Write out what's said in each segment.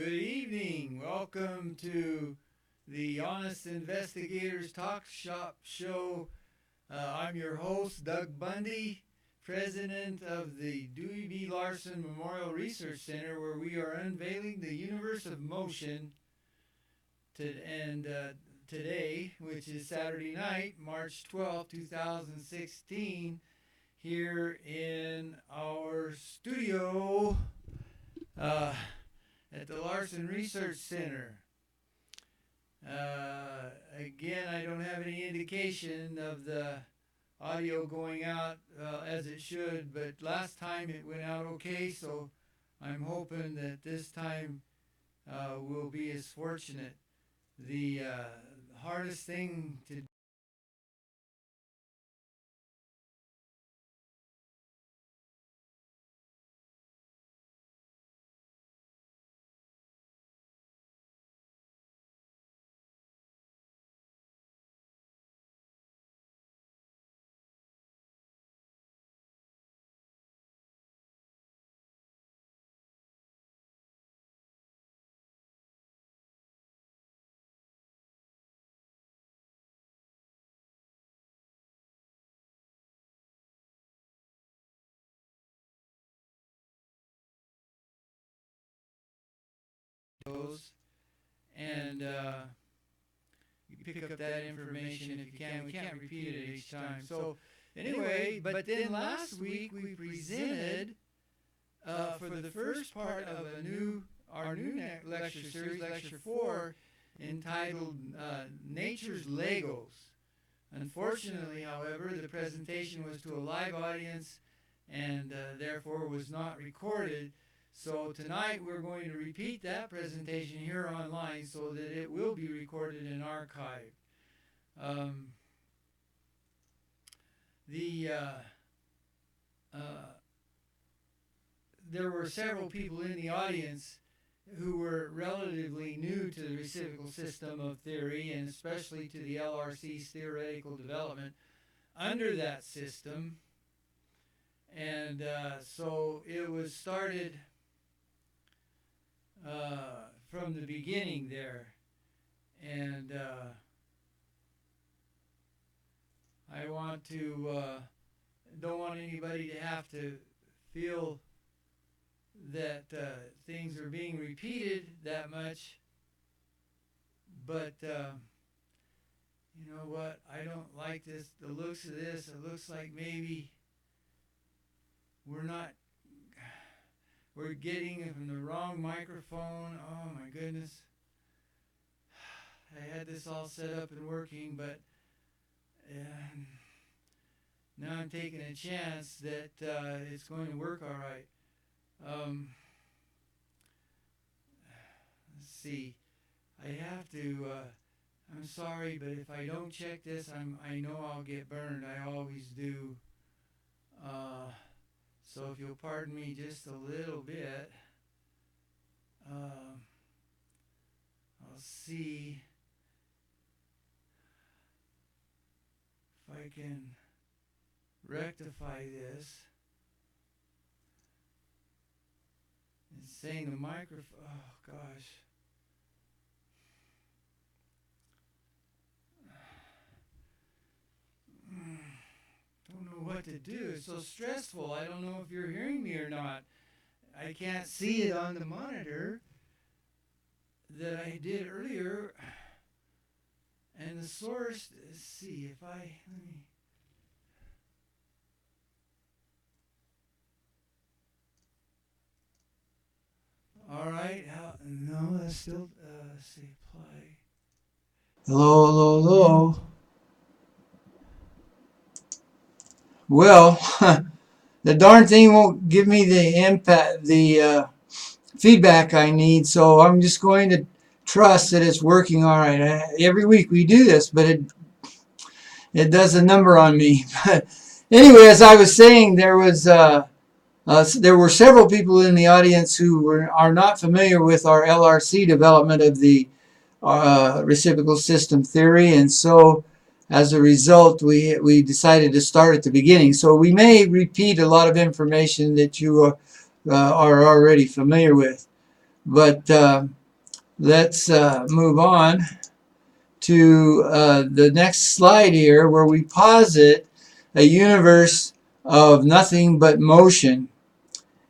Good evening. Welcome to the Honest Investigators Talk Shop Show. I'm your host, Doug Bundy, president of the Dewey B. Larson Memorial Research Center, where we are unveiling the universe of motion. Today, which is Saturday night, March 12, 2016, here in our studio at the Larson Research Center. Again, I don't have any indication of the audio going out as it should, but last time it went out okay, so I'm hoping that this time we'll be as fortunate. The hardest thing to do those, and you pick up that information if you can. We can't repeat it each time. So anyway, but then last week we presented for the first part of our new lecture series, Lecture 4, entitled Nature's Legos. Unfortunately, however, the presentation was to a live audience and therefore was not recorded. So tonight we're going to repeat that presentation here online so that it will be recorded and archived. There were several people in the audience who were relatively new to the reciprocal system of theory, and especially to the LRC's theoretical development under that system. And so it was started from the beginning there. And I don't want anybody to have to feel that things are being repeated that much, but you know what, I don't like the looks of this. It looks like maybe we're getting it from the wrong microphone. Oh my goodness, I had this all set up and working, but now I'm taking a chance that it's going to work all right. Let's see. I have to. I'm sorry, but if I don't check this, I know I'll get burned. I always do. So if you'll pardon me just a little bit, I'll see if I can rectify this. It's saying the microphone. Oh gosh. Don't know what to do. It's so stressful. I don't know if you're hearing me or not. I can't see it on the monitor that I did earlier. And the source, let's see if let me. All right. No, that's still, let's see, play. Hello, hello, hello. Well, the darn thing won't give me the feedback I need, so I'm just going to trust that it's working all right. Every week we do this, but it does a number on me. But anyway, as I was saying, there were several people in the audience who are not familiar with our LRC development of the reciprocal system theory, and so as a result, we decided to start at the beginning. So we may repeat a lot of information that you are already familiar with. But let's move on to the next slide here, where we posit a universe of nothing but motion,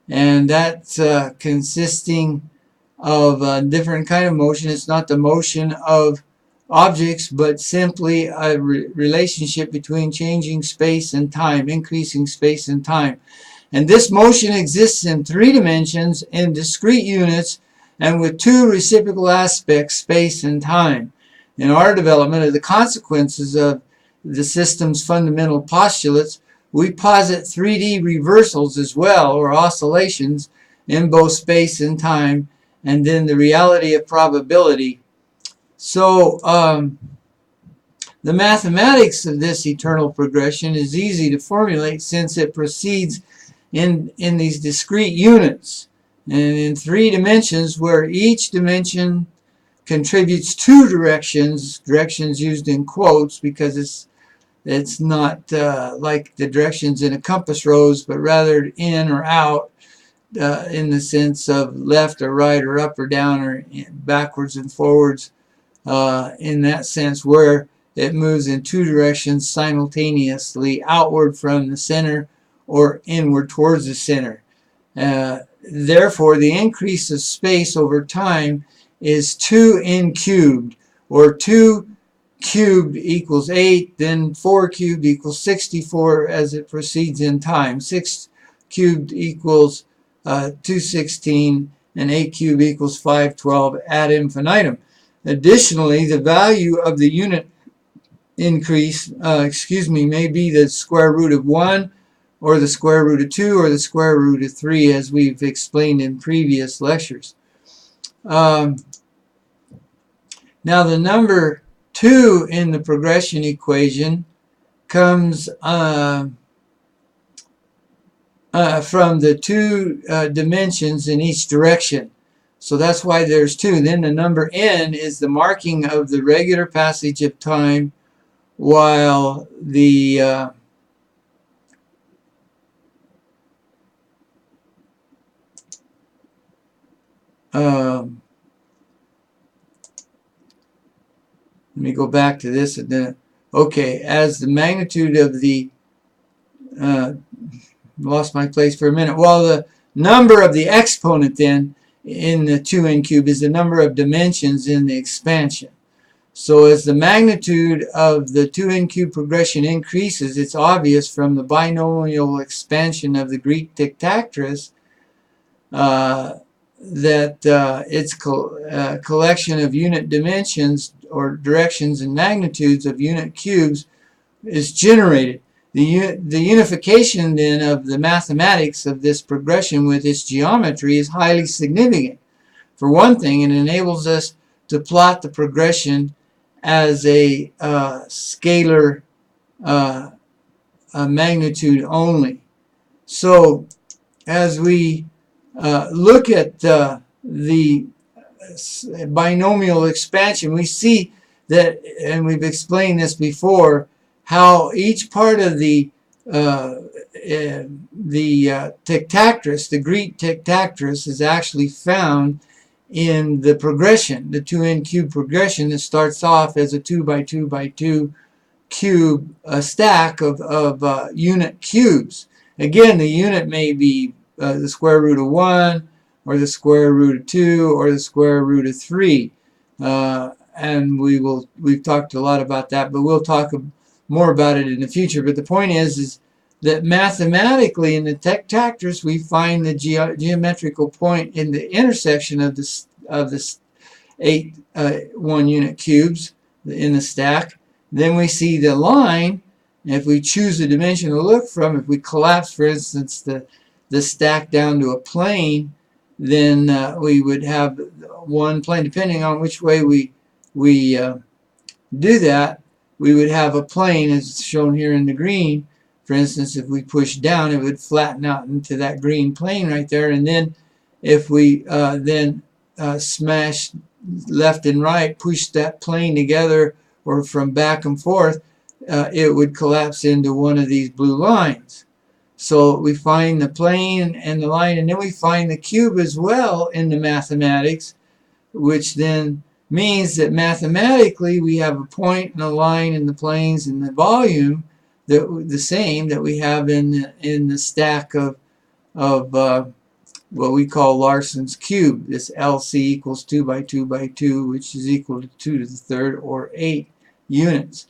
and that's consisting of a different kind of motion. It's not the motion of objects, but simply a relationship between changing space and time, increasing space and time. And this motion exists in 3 dimensions in discrete units and with 2 reciprocal aspects, space and time. In our development of the consequences of the system's fundamental postulates, we posit 3D reversals as well, or oscillations, in both space and time, and then the reality of probability. So the mathematics of this eternal progression is easy to formulate, since it proceeds in these discrete units and in 3 dimensions, where each dimension contributes 2 directions used in quotes because it's not like the directions in a compass rose, but rather in or out, in the sense of left or right or up or down or backwards and forwards, in that sense, where it moves in 2 directions simultaneously, outward from the center or inward towards the center. Therefore, the increase of space over time is 2n cubed, or 2 cubed equals 8, then 4 cubed equals 64 as it proceeds in time. 6 cubed equals 216, and 8 cubed equals 512 ad infinitum. Additionally, the value of the unit increase, may be the square root of 1, or the square root of 2, or the square root of 3, as we've explained in previous lectures. Now the number 2 in the progression equation comes from the 2 dimensions in each direction. So that's why there's 2. Then the number n is the marking of the regular passage of time, while the let me go back to this. And then, okay, as the magnitude of the lost my place for a minute. Well, the number of the exponent then in the 2n cube is the number of dimensions in the expansion. So as the magnitude of the 2n cube progression increases, it's obvious from the binomial expansion of the Greek Tic-Tac-Tris that its collection of unit dimensions, or directions and magnitudes of unit cubes, is generated. The unification then of the mathematics of this progression with its geometry is highly significant. For one thing, it enables us to plot the progression as a scalar magnitude only. So as we look at the binomial expansion, we see that, and we've explained this before, how each part of the Tic-Tac-Tris, the Greek Tic-Tac-Tris, is actually found in the progression, the 2n cube progression, that starts off as a 2 by 2 by 2 cube, a stack of unit cubes. Again, the unit may be the square root of 1, or the square root of 2, or the square root of 3. And we've talked a lot about that, but we'll talk more about it in the future. But the point is that mathematically in the Tic-Tac-Tris we find the geometrical point in the intersection of the 8 1-unit cubes in the stack. Then we see the line. If we choose a dimension to look from, if we collapse, for instance, the stack down to a plane, then we would have one plane. Depending on which way we do that, we would have a plane, as shown here in the green. For instance, if we push down, it would flatten out into that green plane right there. And then if we smash left and right, push that plane together, or from back and forth, it would collapse into one of these blue lines. So we find the plane and the line, and then we find the cube as well in the mathematics, which then means that mathematically we have a point and a line in the planes and the volume that the same that we have in the stack of what we call Larson's cube. This LC equals 2 by 2 by 2, which is equal to 2 to the third, or 8 units.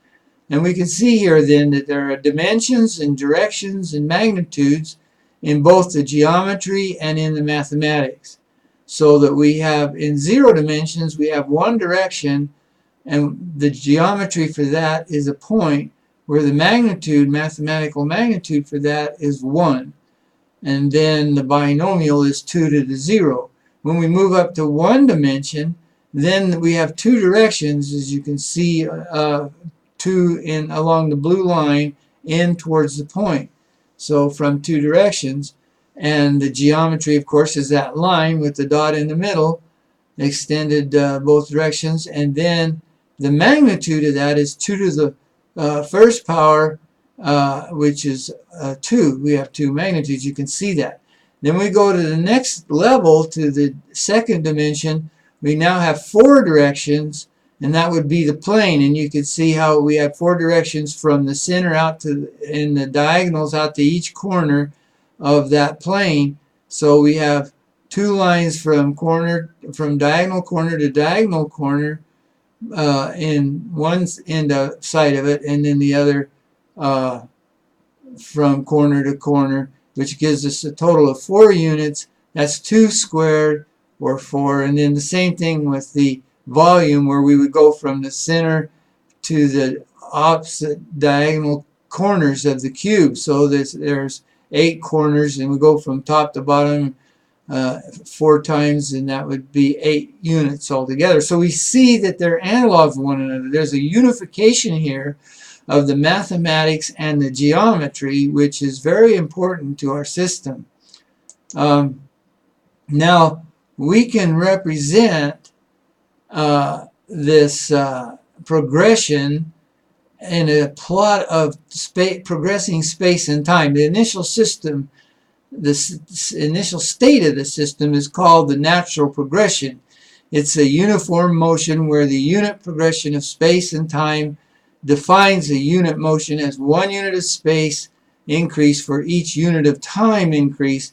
And we can see here then that there are dimensions and directions and magnitudes in both the geometry and in the mathematics. So that we have in 0 dimensions, we have one direction, and the geometry for that is a point, where the magnitude, mathematical magnitude for that is 1. And then the binomial is 2 to the 0. When we move up to 1 dimension, then we have 2 directions, as you can see, along the blue line in towards the point. So from 2 directions, and the geometry, of course, is that line with the dot in the middle, extended both directions, and then the magnitude of that is 2 to the first power, which is 2. We have 2 magnitudes. You can see that. Then we go to the next level, to the second dimension. We now have 4 directions, and that would be the plane. And you can see how we have 4 directions from the center out to, in the diagonals out to each corner of that plane. So we have 2 lines from diagonal corner to diagonal corner in one end side of it, and then the other from corner to corner, which gives us a total of 4 units. That's 2 squared, or 4. And then the same thing with the volume, where we would go from the center to the opposite diagonal corners of the cube. So there's 8 corners, and we go from top to bottom 4 times, and that would be 8 units altogether. So we see that they're analogs of one another. There's a unification here of the mathematics and the geometry, which is very important to our system. Now, we can represent this progression in a plot of progressing space and time. The initial system, the initial state of the system, is called the natural progression. It's a uniform motion where the unit progression of space and time defines a unit motion as 1 unit of space increase for each unit of time increase.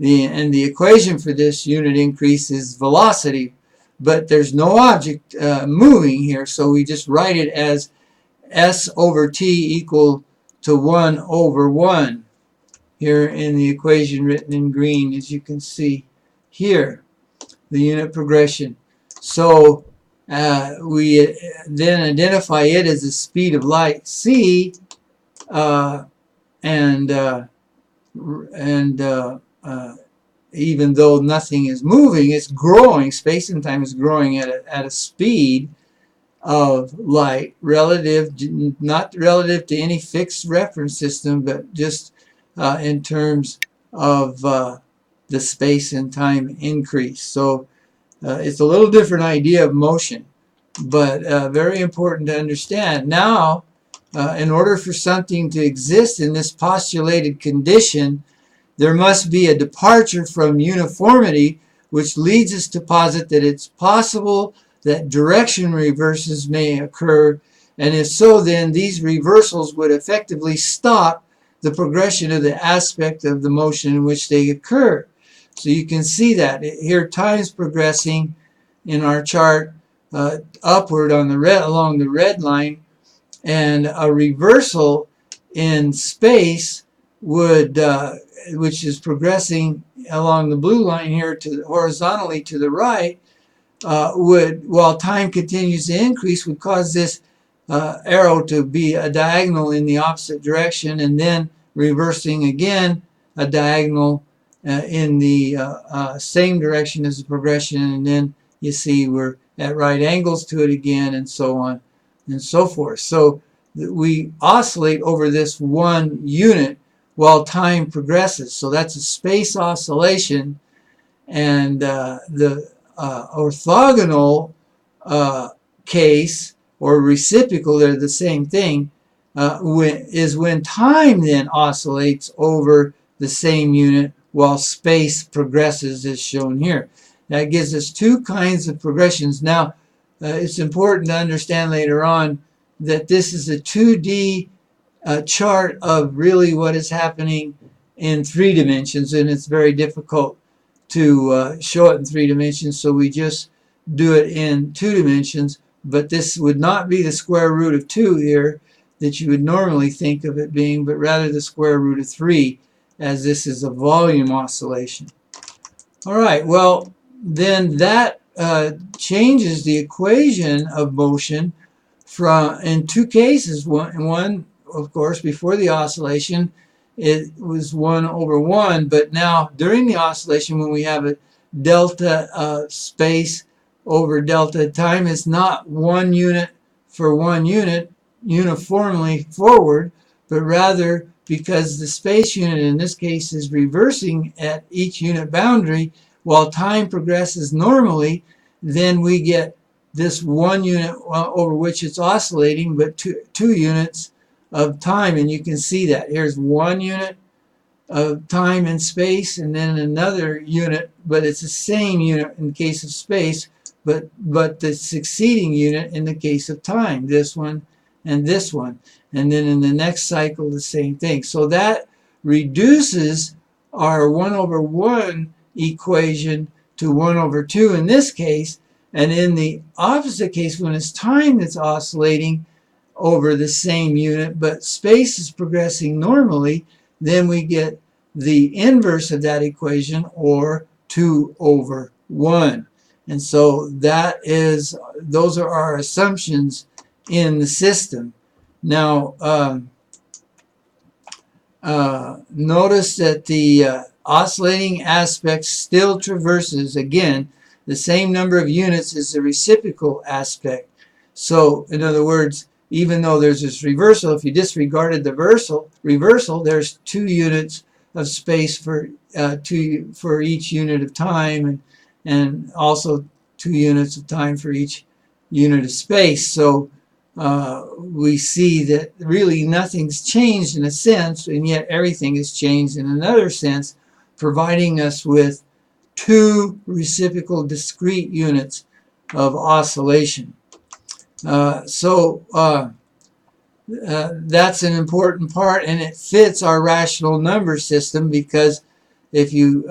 And the equation for this unit increase is velocity, but there's no object moving here, so we just write it as S over t equal to 1 over 1 here in the equation written in green, as you can see here, the unit progression. So we then identify it as the speed of light, c, even though nothing is moving, it's growing. Space and time is growing at a speed of light, not relative to any fixed reference system, but just in terms of the space and time increase. So it's a little different idea of motion, but very important to understand. Now, in order for something to exist in this postulated condition, there must be a departure from uniformity, which leads us to posit that it's possible that direction reverses may occur, and if so, then these reversals would effectively stop the progression of the aspect of the motion in which they occur. So you can see that here, time's progressing in our chart upward on along the red line, and a reversal in space would which is progressing along the blue line here horizontally to the right, while time continues to increase, would cause this arrow to be a diagonal in the opposite direction, and then reversing again a diagonal in the same direction as the progression, and then you see we're at right angles to it again, and so on and so forth. So we oscillate over this 1 unit while time progresses. So that's a space oscillation, and the orthogonal case, or reciprocal, they're the same thing, is when time then oscillates over the same unit while space progresses as shown here. That gives us two kinds of progressions. Now, it's important to understand later on that this is a 2D chart of really what is happening in 3 dimensions, and it's very difficult to show it in 3 dimensions, so we just do it in 2 dimensions. But this would not be the square root of 2 here that you would normally think of it being, but rather the square root of 3, as this is a volume oscillation. All right, well, then that changes the equation of motion from, in 2 cases. One, of course, before the oscillation, it was 1 over 1, but now during the oscillation, when we have a delta space over delta time, is not 1 unit for 1 unit uniformly forward, but rather, because the space unit in this case is reversing at each unit boundary while time progresses normally, then we get this 1 unit over which it's oscillating, but two units of time. And you can see that here's 1 unit of time and space, and then another unit, but it's the same unit in the case of space, but the succeeding unit in the case of time, this one and this one. And then in the next cycle, the same thing. So that reduces our 1 over 1 equation to 1 over 2 in this case. And in the opposite case, when it's time that's oscillating over the same unit, but space is progressing normally, then we get the inverse of that equation, or 2 over 1. And so those are our assumptions in the system. Now, notice that the oscillating aspect still traverses, again, the same number of units as the reciprocal aspect. So, in other words, even though there's this reversal, if you disregarded the reversal, there's 2 units of space for each unit of time, and also 2 units of time for each unit of space. So we see that really nothing's changed in a sense, and yet everything has changed in another sense, providing us with 2 reciprocal discrete units of oscillation. That's an important part, and it fits our rational number system, because if you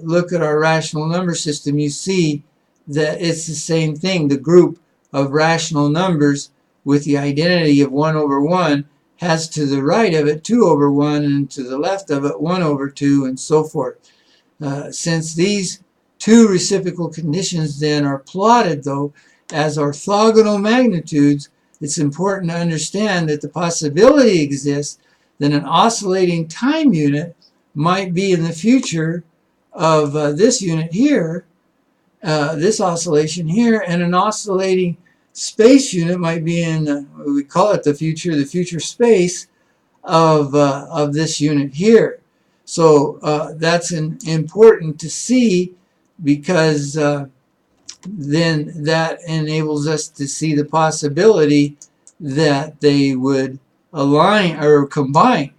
look at our rational number system, you see that it's the same thing. The group of rational numbers with the identity of 1 over 1 has to the right of it 2 over 1, and to the left of it 1 over 2, and so forth. Since these 2 reciprocal conditions then are plotted, though, as orthogonal magnitudes, it's important to understand that the possibility exists that an oscillating time unit might be in the future of this unit here, this oscillation here, and an oscillating space unit might be in, we call it the future space of this unit here. So that's important to see, because then that enables us to see the possibility that they would align or combine.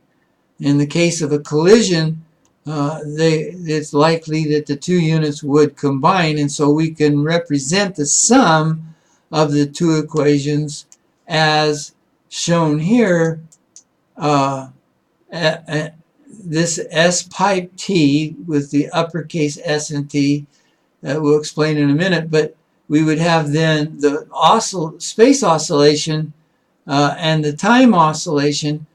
In the case of a collision, it's likely that the 2 units would combine, and so we can represent the sum of the 2 equations as shown here. This S pipe T with the uppercase S and T, we'll explain in a minute, but we would have then the space oscillation and the time oscillation,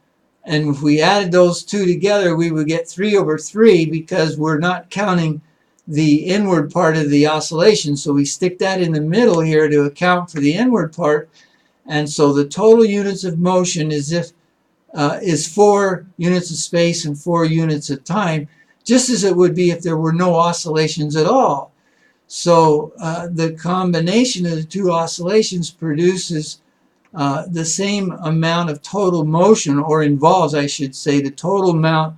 and if we added those 2 together, we would get 3 over 3, because we're not counting the inward part of the oscillation, so we stick that in the middle here to account for the inward part. And so the total units of motion is 4 units of space and 4 units of time, just as it would be if there were no oscillations at all. So the combination of the 2 oscillations produces the same amount of total motion, or involves, I should say, the total amount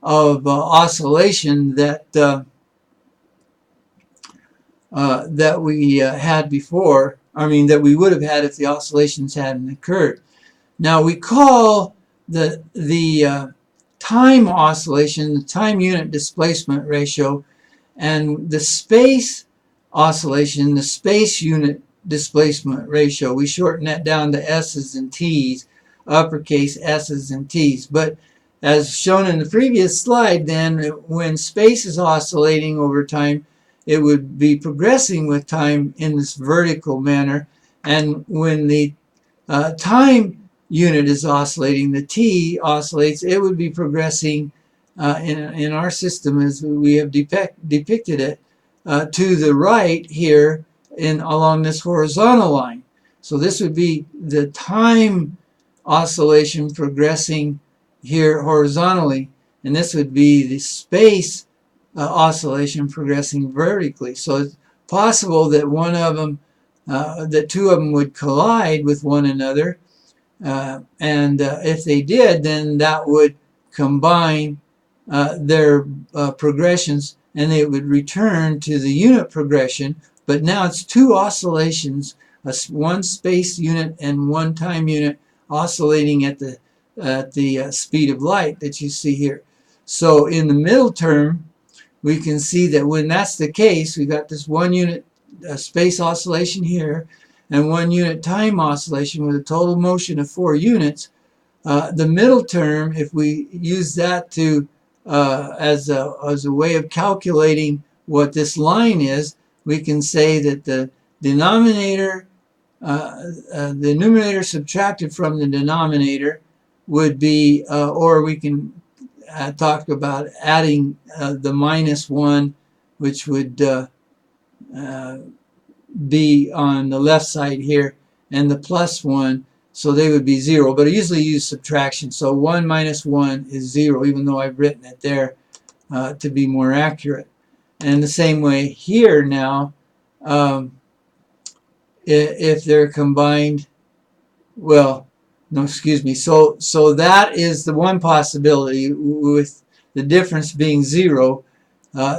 of oscillation that that we had before. I mean, that we would have had if the oscillations hadn't occurred. Now we call the time oscillation, the time unit displacement ratio, and the space oscillation, the space unit displacement ratio. We shorten that down to S's and T's, uppercase S's and T's. But as shown in the previous slide, then, when space is oscillating over time, it would be progressing with time in this vertical manner. And when the time unit is oscillating, the T oscillates, it would be progressing in our system as we have depicted it to the right here along this horizontal line. So this would be the time oscillation progressing here horizontally, and this would be the space oscillation progressing vertically. So it's possible that that two of them would collide with one another, and if they did, then that would combine their progressions, and they would return to the unit progression. But now it's two oscillations, one space unit and one time unit, oscillating at the speed of light that you see here. So in the middle term, we can see that when that's the case, we got this one unit space oscillation here and one unit time oscillation with a total motion of 4 units. The middle term, if we use that to as a way of calculating what this line is, we can say that the denominator, the numerator subtracted from the denominator would be, or we can talk about adding the -1, which would be on the left side here, and the +1, so they would be 0. But I usually use subtraction, so 1 minus 1 is 0, even though I've written it there to be more accurate. And the same way here now, if they're combined, well, no, excuse me. So that is the one possibility. With the difference being 0,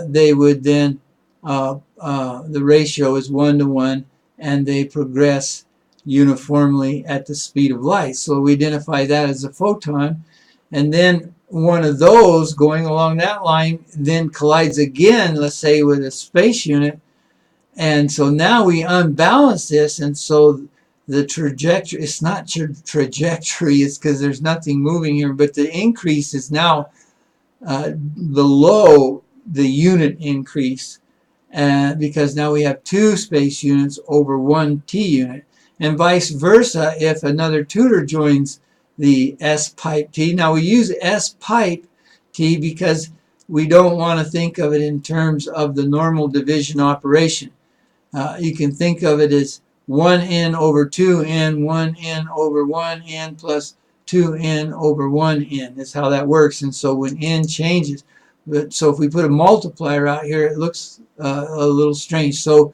they would then, the ratio is 1 to 1, and they progress uniformly at the speed of light. So we identify that as a photon, and then one of those going along that line then collides again, let's say, with a space unit. And so now we unbalance this, and so the trajectory, it's not trajectory, it's because there's nothing moving here, but the increase is now below the unit increase, because now we have 2 space units over 1 T unit. And vice versa, if another tutor joins the S pipe T. Now we use S pipe T because we don't want to think of it in terms of the normal division operation. You can think of it as 1n over 2n, 1n over 1n plus 2n over 1n. That's how that works. And so when n changes, so if we put a multiplier out here, it looks a little strange. So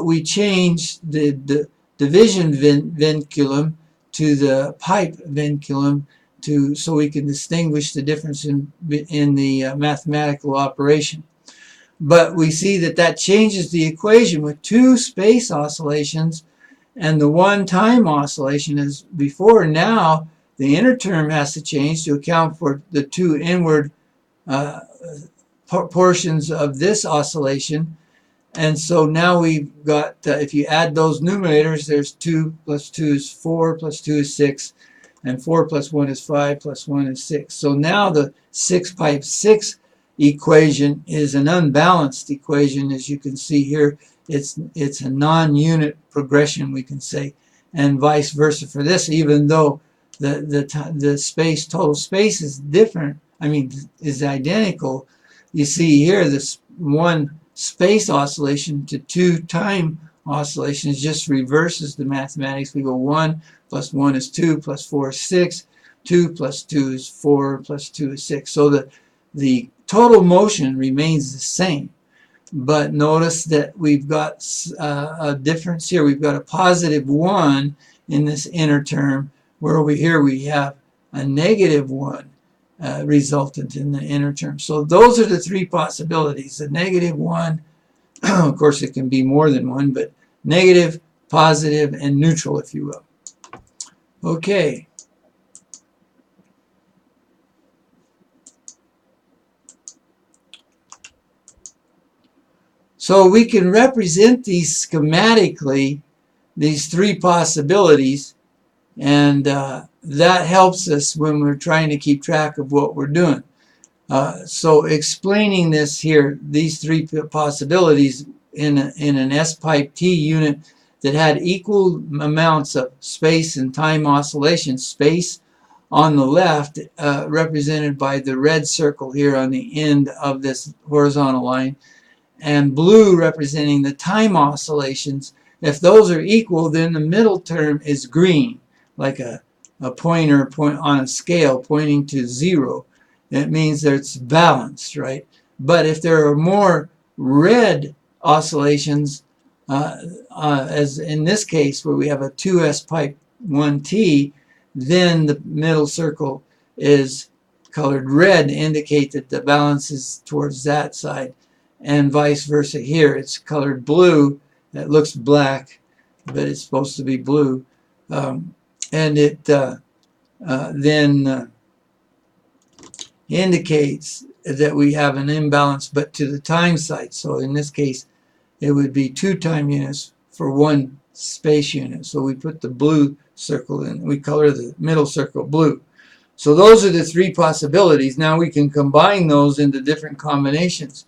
we change the division vinculum to the pipe vinculum so we can distinguish the difference in the mathematical operation. But we see that changes the equation with 2 space oscillations and the 1 time oscillation as before. Now the inner term has to change to account for the 2 inward portions of this oscillation. And so now we've got, if you add those numerators, there's 2 plus 2 is 4, plus 2 is 6, and 4 plus 1 is 5, plus 1 is 6. So now the 6 pipe 6 equation is an unbalanced equation. As you can see here, it's a non-unit progression, we can say, and vice versa for this, even though the total space is different, is identical. You see here this 1 space oscillation to 2 time oscillations just reverses the mathematics. We go 1 plus 1 is 2, plus 4 is 6, 2 plus 2 is 4, plus 2 is 6. So the total motion remains the same. But notice that we've got a difference here. We've got a +1 in this inner term, where over here we have a -1 resultant in the inner term. So those are the 3 possibilities. The -1, of course it can be more than 1, but negative, positive, and neutral, if you will. Okay. So we can represent these schematically, these three possibilities, and that helps us when we're trying to keep track of what we're doing. So explaining this here, these three possibilities in an S-pipe T unit that had equal amounts of space and time oscillations, space on the left represented by the red circle here on the end of this horizontal line, and blue representing the time oscillations. If those are equal, then the middle term is green, like a pointer on a scale pointing to 0. It means that it's balanced, right? But if there are more red oscillations, as in this case where we have a 2S pipe 1T, then the middle circle is colored red to indicate that the balance is towards that side, and vice versa here. It's colored blue. It looks black, but it's supposed to be blue. And it then indicates that we have an imbalance, but to the time side. So in this case, it would be 2 time units for 1 space unit. So we put the blue circle in. We color the middle circle blue. So those are the 3 possibilities. Now we can combine those into different combinations.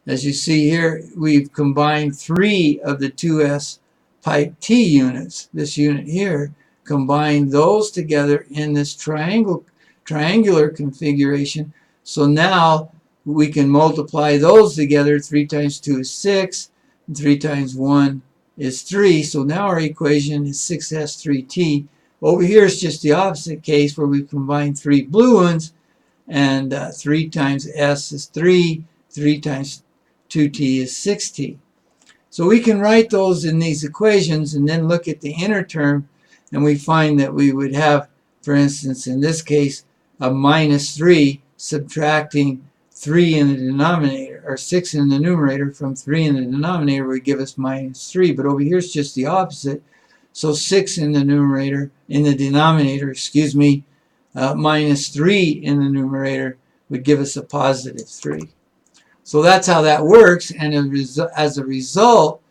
As you see here, we've combined 3 of the 2S pipe T units. This unit here, combined those together in this triangular configuration. So now we can multiply those together. 3 times 2 is 6, and 3 times 1 is 3. So now our equation is 6S3T. Over here is just the opposite case where we combine 3 blue ones, and 3 times S is 3, 3 times 2T is 6T. So we can write those in these equations and then look at the inner term, and we find that we would have, for instance, in this case, a minus 3 subtracting 3 in the denominator, or 6 in the numerator from 3 in the denominator would give us minus 3. But over here it's just the opposite. So 6 in the numerator, in the denominator, excuse me, minus 3 in the numerator would give us a positive 3. So that's how that works, and as a result,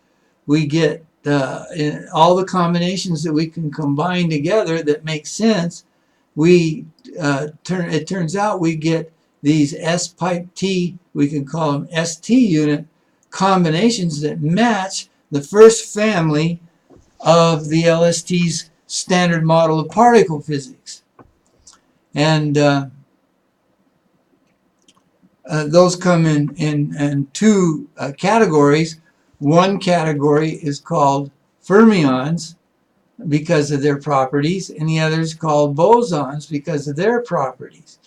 we get all the combinations that we can combine together that make sense. It turns out we get these S-pipe T, we can call them ST unit combinations that match the first family of the LST's standard model of particle physics. And those come in 2 categories. One category is called fermions because of their properties, and the other is called bosons because of their properties.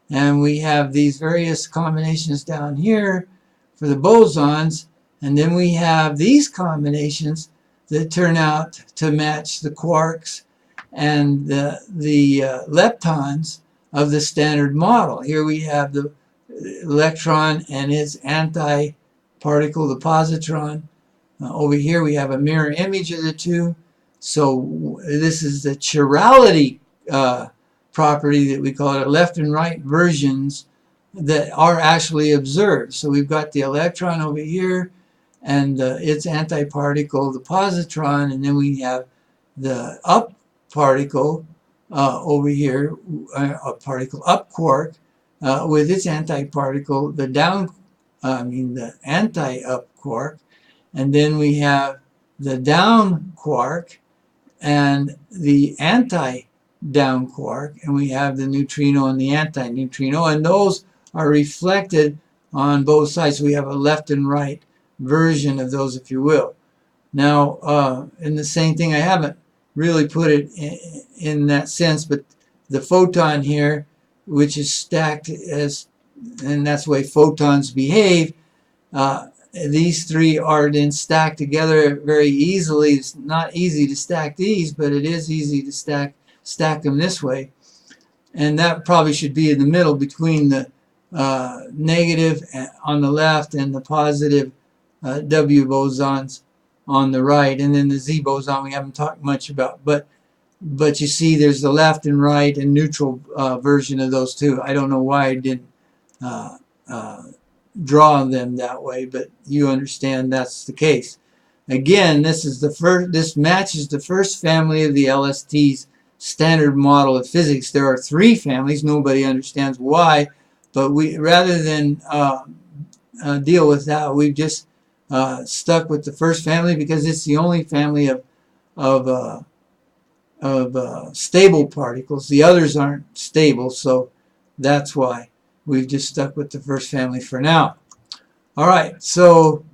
And we have these various combinations down here for the bosons, and then we have these combinations that turn out to match the quarks and the leptons of the standard model. Here we have the electron and its anti-particle, the positron. Over here we have a mirror image of the two. So this is the chirality property that we call it, left and right versions that are actually observed. So we've got the electron over here and its anti-particle, the positron, and then we have the up particle over here, a particle up quark, with its anti-particle, the anti-up quark, and then we have the down quark and the anti-down quark, and we have the neutrino and the anti-neutrino, and those are reflected on both sides. So we have a left and right version of those, if you will. Now, in the same thing, I haven't really put it in that sense, but the photon here, which is stacked as, and that's the way photons behave, these 3 are then stacked together very easily. It's not easy to stack these, but it is easy to stack them this way. And that probably should be in the middle between the negative on the left and the positive W bosons on the right. And then the Z boson we haven't talked much about. But you see there's the left and right and neutral version of those two. I don't know why I didn't draw them that way, but you understand that's the case. Again, this matches the first family of the LST's standard model of physics. There are 3 families. Nobody understands why, but rather than deal with that, we've just stuck with the first family because it's the only family of stable particles. The others aren't stable, so that's why we've just stuck with the first family for now. All right, so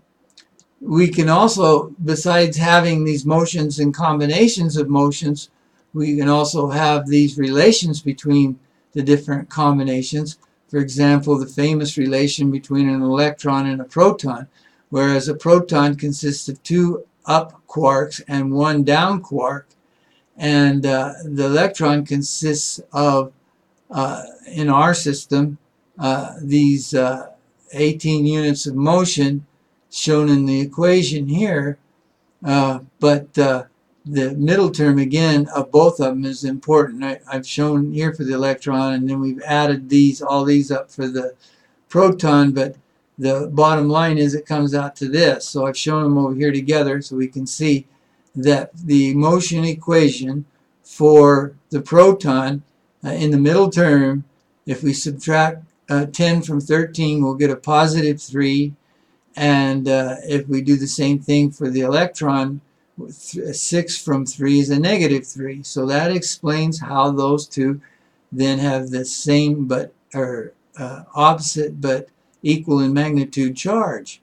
we can also, besides having these motions and combinations of motions, we can also have these relations between the different combinations. For example, the famous relation between an electron and a proton, whereas a proton consists of 2 up quarks and 1 down quark, and the electron consists of, in our system, these 18 units of motion shown in the equation here, but the middle term again of both of them is important. I've shown here for the electron, and then we've added all these up for the proton, but the bottom line is it comes out to this. So I've shown them over here together so we can see that the motion equation for the proton in the middle term, if we subtract 10 from 13, we'll get a positive 3. And if we do the same thing for the electron, 6 from 3 is a negative 3. So that explains how those two then have the same but opposite but equal in magnitude charge.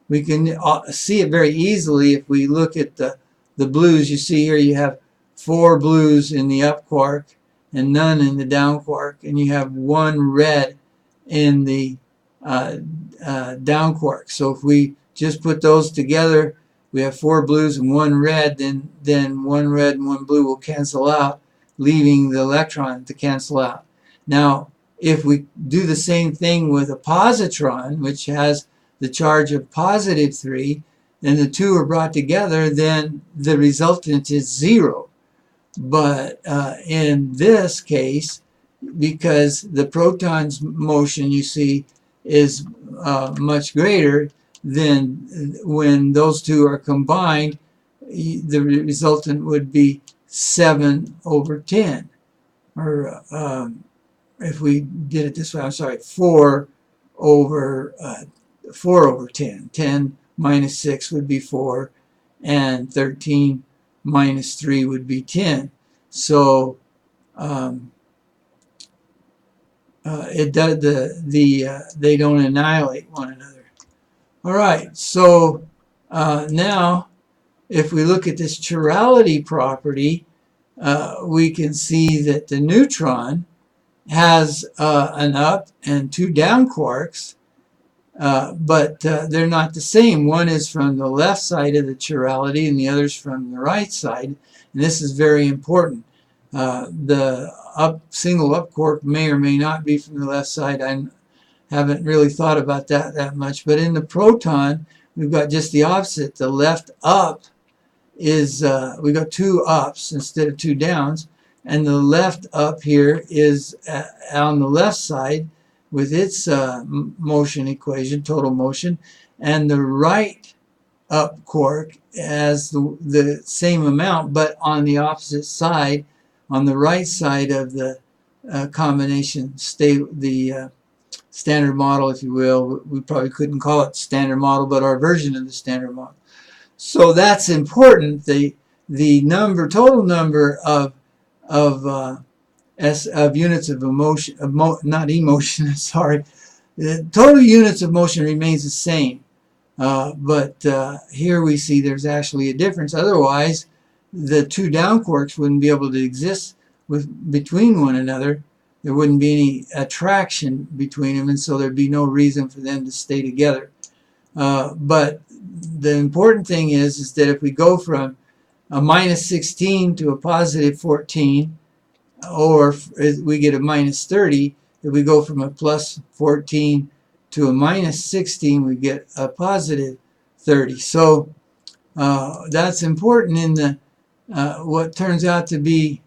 We can see it very easily if we look at the blues. You see here you have 4 blues in the up quark and none in the down quark, and you have 1 red in the down quark. So if we just put those together, we have 4 blues and 1 red, then 1 red and 1 blue will cancel out, leaving the electron to cancel out. Now, if we do the same thing with a positron, which has the charge of positive 3, and the two are brought together, then the resultant is 0. But in this case, because the proton's motion, you see, is much greater, then when those two are combined, the resultant would be 7 over 10. Or if we did it this way, I'm sorry, 4 over 10. 10 minus 6 would be 4, and 13 minus 3 would be 10. So it does they don't annihilate one another. All right, so now if we look at this chirality property, we can see that the neutron has an up and 2 down quarks, but they're not the same. One is from the left side of the chirality and the other's from the right side, and this is very important. The single up quark may or may not be from the left side. I haven't really thought about that much, but in the proton we've got just the opposite. The left up is we got 2 ups instead of 2 downs, and the left up here is on the left side with its motion equation, total motion, and the right up quark has the same amount, but on the opposite side, on the right side of the combination the standard model, if you will. We probably couldn't call it standard model, but our version of the standard model. So that's important. The total number of units of motion, sorry, the total units of motion remains the same. But here we see there's actually a difference. Otherwise, the 2 down quarks wouldn't be able to exist between one another. There wouldn't be any attraction between them, and so there'd be no reason for them to stay together. But the important thing is that if we go from a minus 16 to a positive 14, or we get a minus 30, if we go from a plus 14 to a minus 16, we get a positive 30. So that's important in the what turns out to be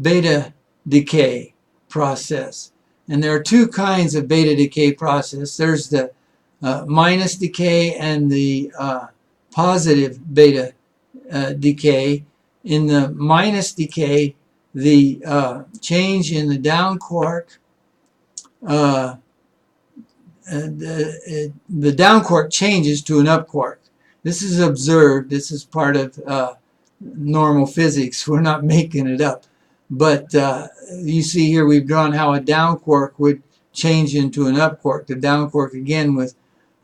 beta decay process. And there are two kinds of beta decay process. There's the minus decay and the positive beta decay. In the minus decay, the change in the down quark, the down quark changes to an up quark. This is observed. This is part of normal physics. We're not making it up. But you see here we've drawn how a down quark would change into an up quark. The down quark again with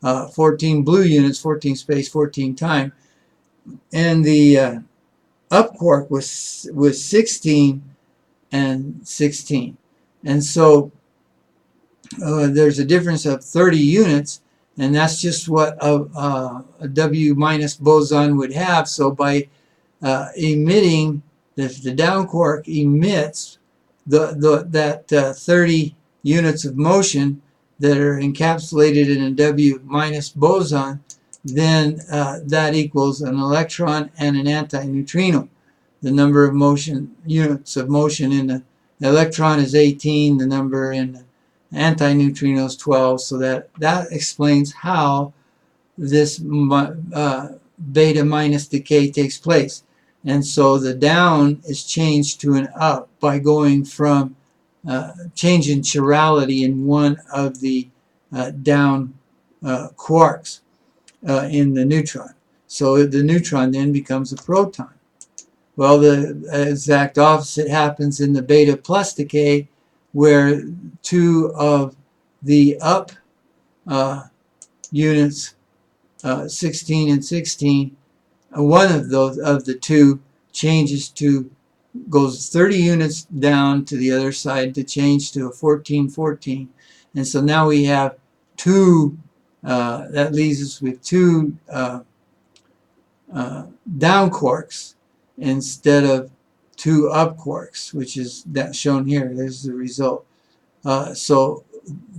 14 blue units, 14 space, 14 time. And the up quark was 16 and 16. And so there's a difference of 30 units, and that's just what a W minus boson would have. So by emitting, if the down quark emits that 30 units of motion that are encapsulated in a W minus boson, then that equals an electron and an antineutrino. The number of motion units of motion in the electron is 18, the number in the antineutrino is 12, so that explains how this beta minus decay takes place. And so the down is changed to an up by going from change in chirality in one of the down quarks in the neutron. So the neutron then becomes a proton. Well, the exact opposite happens in the beta plus decay, where two of the up units, 16 and 16, one of those of the two changes to, goes 30 units down to the other side to change to a 14, 14. And so now we have two, that leaves us with two down quarks instead of two up quarks, which is that shown here. There's the result. So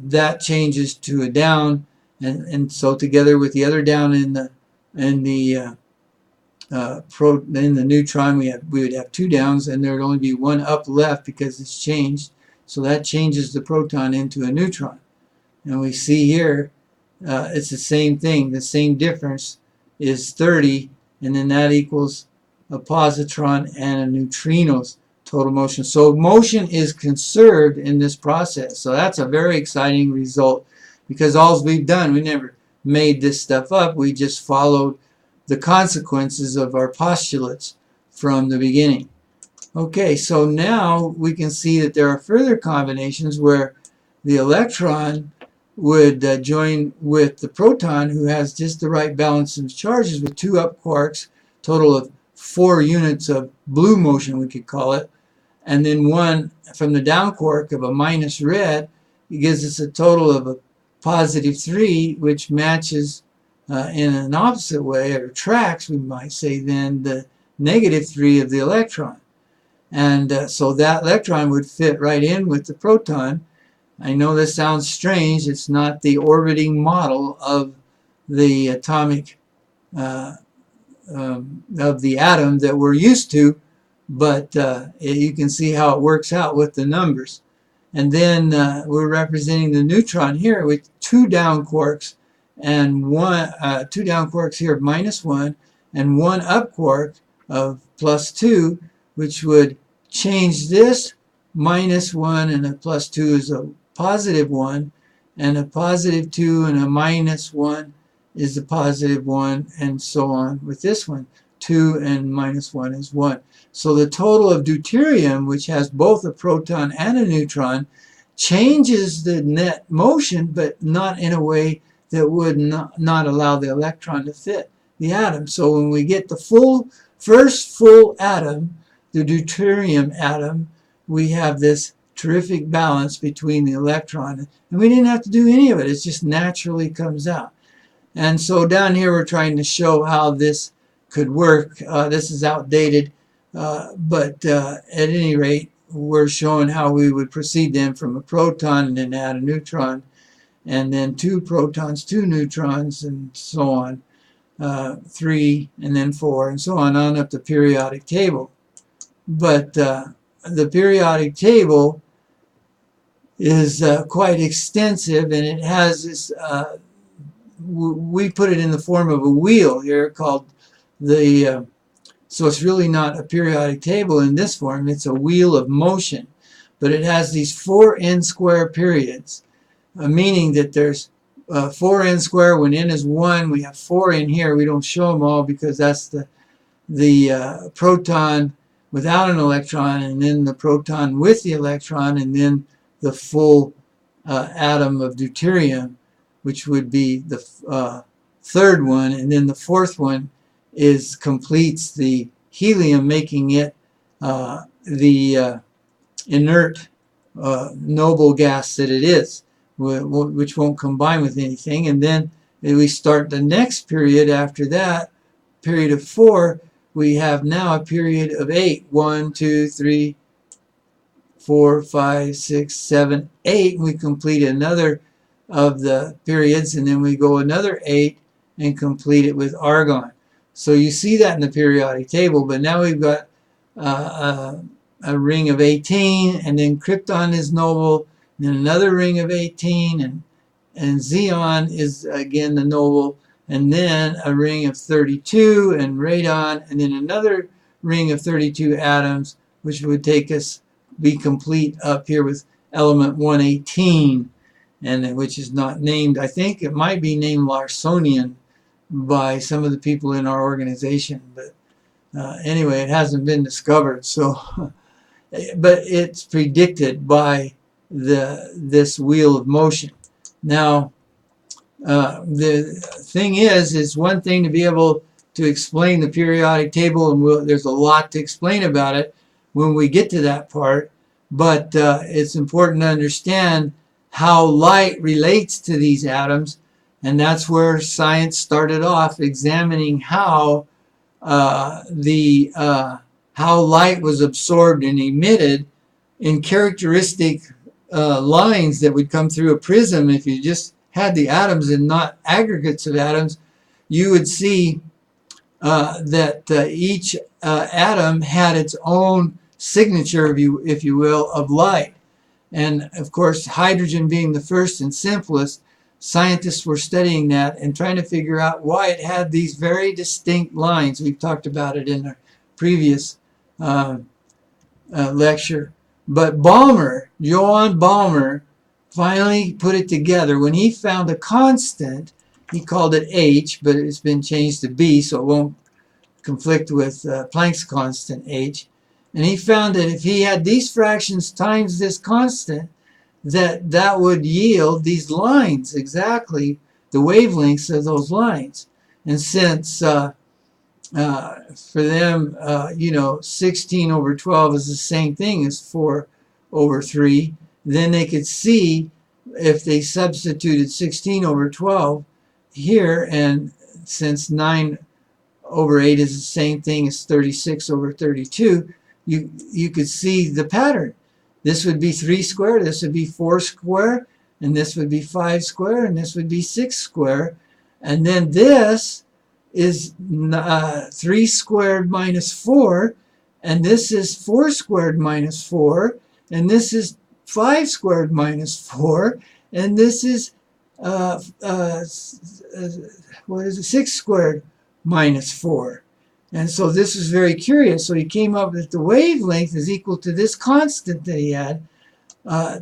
that changes to a down, and so together with the other down in the neutron, we would have two downs, and there would only be one up left because it's changed. So that changes the proton into a neutron. And we see here it's the same thing. The same difference is 30, and then that equals a positron and a neutrino's total motion. So motion is conserved in this process. So that's a very exciting result, because all we've done, we never made this stuff up. We just followed the consequences of our postulates from the beginning. Okay, so now we can see that there are further combinations where the electron would join with the proton, who has just the right balance of charges with two up quarks, total of 4 units of blue motion, we could call it, and then one from the down quark of a minus red. It gives us a total of a positive 3, which matches in an opposite way, or tracks, we might say, then the negative 3 of the electron. And so that electron would fit right in with the proton. I know this sounds strange. It's not the orbiting model of the atomic of the atom that we're used to, but you can see how it works out with the numbers. And then we're representing the neutron here with two down quarks, and two down quarks here of -1, and one up quark of +2, which would change this -1 and a +2 is a +1, and a +2 and a -1 is a +1, and so on with this one. 2 and -1 is 1. So the total of deuterium, which has both a proton and a neutron, changes the net motion, but not in a way that would not allow the electron to fit the atom. So when we get the first full atom, the deuterium atom, we have this terrific balance between the electron. And we didn't have to do any of it. It just naturally comes out. And so down here we're trying to show how this could work. This is outdated, but at any rate, we're showing how we would proceed then from a proton and then add a neutron, and then 2 protons, 2 neutrons, and so on, 3, and then 4, and so on up the periodic table. But the periodic table is quite extensive, and it has this, we put it in the form of a wheel here called the, so it's really not a periodic table in this form, it's a wheel of motion. But it has these 4 n square periods, meaning that there's 4 n square when n is 1. We have 4 in here. We don't show them all because that's the proton without an electron, and then the proton with the electron, and then the full atom of deuterium, which would be the third one, and then the fourth one is completes the helium, making it the inert noble gas that it is, which won't combine with anything. And then we start the next period after that, period of 4. We have now a period of 8. 1, 2, 3, 4, 5, 6, 7, 8. We complete another of the periods, and then we go another 8 and complete it with argon. So you see that in the periodic table, but now we've got a ring of 18, and then krypton is noble, and then another ring of 18, and xenon is again the noble, and then a ring of 32, and radon, and then another ring of 32 atoms, which would take us, be complete up here with element 118, and which is not named. I think it might be named Larsonian by some of the people in our organization, but anyway, it hasn't been discovered. So, but it's predicted by this wheel of motion. Now, the thing is one thing to be able to explain the periodic table, and there's a lot to explain about it when we get to that part, but it's important to understand how light relates to these atoms, and that's where science started off, examining how how light was absorbed and emitted in characteristic lines that would come through a prism. If you just had the atoms and not aggregates of atoms, you would see that each atom had its own signature, if you will, of light. And of course, hydrogen being the first and simplest, scientists were studying that and trying to figure out why it had these very distinct lines. We've talked about it in a previous lecture. But Johann Balmer, finally put it together. When he found a constant, he called it H, but it's been changed to B, so it won't conflict with Planck's constant H. And he found that if he had these fractions times this constant, that would yield these lines, exactly the wavelengths of those lines. And since for them, 16 over 12 is the same thing as 4 over 3, then they could see if they substituted 16 over 12 here, and since 9 over 8 is the same thing as 36 over 32, you could see the pattern. This would be 3 square, this would be 4 square, and this would be 5 square, and this would be 6 square. And then this is 3 squared minus 4, and this is 4 squared minus 4, and this is 5 squared minus 4, and this is 6 squared minus 4. And so this is very curious. So he came up with the wavelength is equal to this constant that he had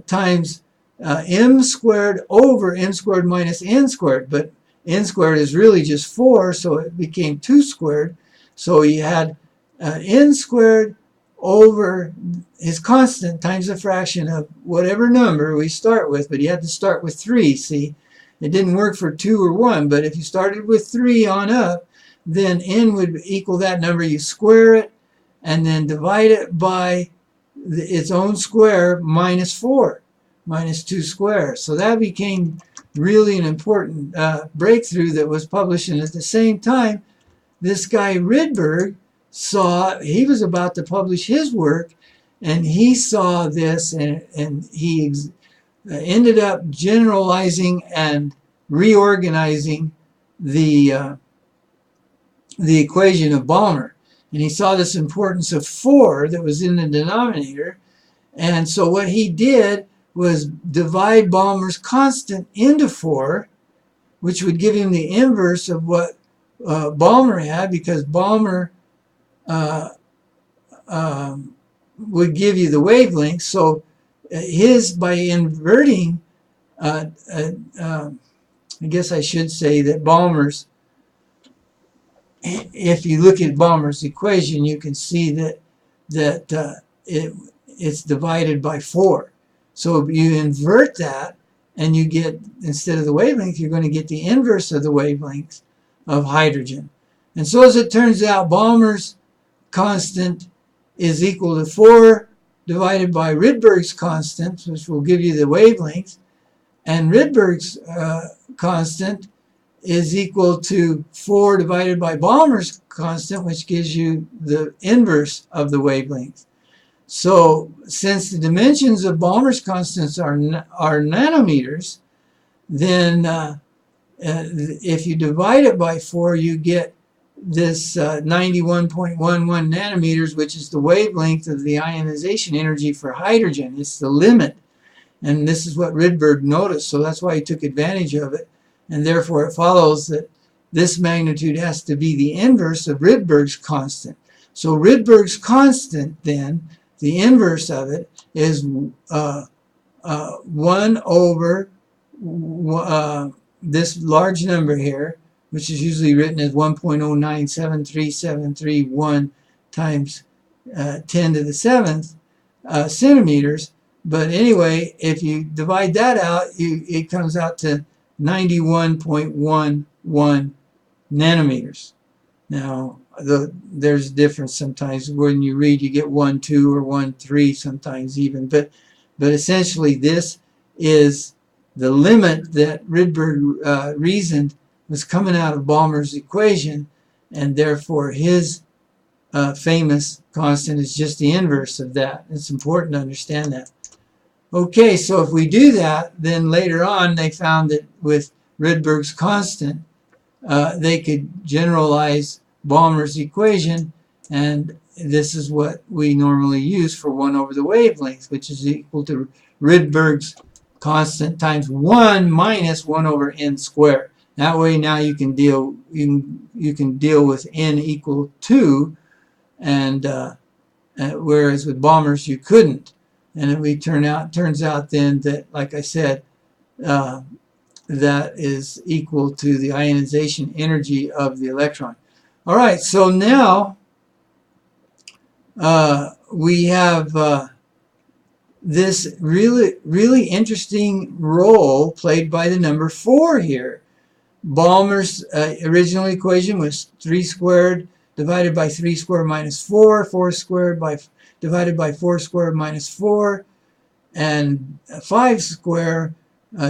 times m squared over m squared minus n squared. But n squared is really just 4, so it became 2 squared. So he had n squared over his constant times the fraction of whatever number we start with. But he had to start with 3, see. It didn't work for 2 or 1, but if you started with 3 on up, then n would equal that number. You square it and then divide it by its own square minus 4, minus 2 squares. So that became really an important breakthrough that was published. And at the same time, this guy Rydberg he was about to publish his work, and he saw this, and he ended up generalizing and reorganizing the equation of Balmer. And he saw this importance of 4 that was in the denominator. And so what he did was divide Balmer's constant into 4, which would give him the inverse of what Balmer had, because Balmer would give you the wavelength. So his, by inverting, I guess I should say that Balmer's, if you look at Balmer's equation, you can see that it's divided by 4. So you invert that, and you get, instead of the wavelength, you're going to get the inverse of the wavelength of hydrogen. And so as it turns out, Balmer's constant is equal to 4 divided by Rydberg's constant, which will give you the wavelength, and Rydberg's constant is equal to 4 divided by Balmer's constant, which gives you the inverse of the wavelength. So since the dimensions of Balmer's constants are nanometers, then if you divide it by 4, you get this 91.11 nanometers, which is the wavelength of the ionization energy for hydrogen. It's the limit. And this is what Rydberg noticed, so that's why he took advantage of it. And therefore it follows that this magnitude has to be the inverse of Rydberg's constant. So Rydberg's constant, then, the inverse of it is 1 over this large number here, which is usually written as 1.0973731 times 10 to the 7th centimeters. But anyway, if you divide that out, it comes out to 91.11 nanometers. Now, there's a difference sometimes. When you read, you get 1.2 or 1.3 sometimes even. But essentially, this is the limit that Rydberg reasoned was coming out of Balmer's equation, and therefore his famous constant is just the inverse of that. It's important to understand that. Okay, so if we do that, then later on they found that with Rydberg's constant, they could generalize Balmer's equation, and this is what we normally use for 1 over the wavelength, which is equal to Rydberg's constant times 1 minus 1 over n squared. That way now you can deal with n equal 2, and whereas with Balmer's you couldn't. And it turns out then that, like I said, that is equal to the ionization energy of the electron. All right, so now we have this really interesting role played by the number 4 here. Balmer's original equation was 3 squared divided by 3 squared minus 4, 4 squared divided by 4 squared minus 4, and 5 squared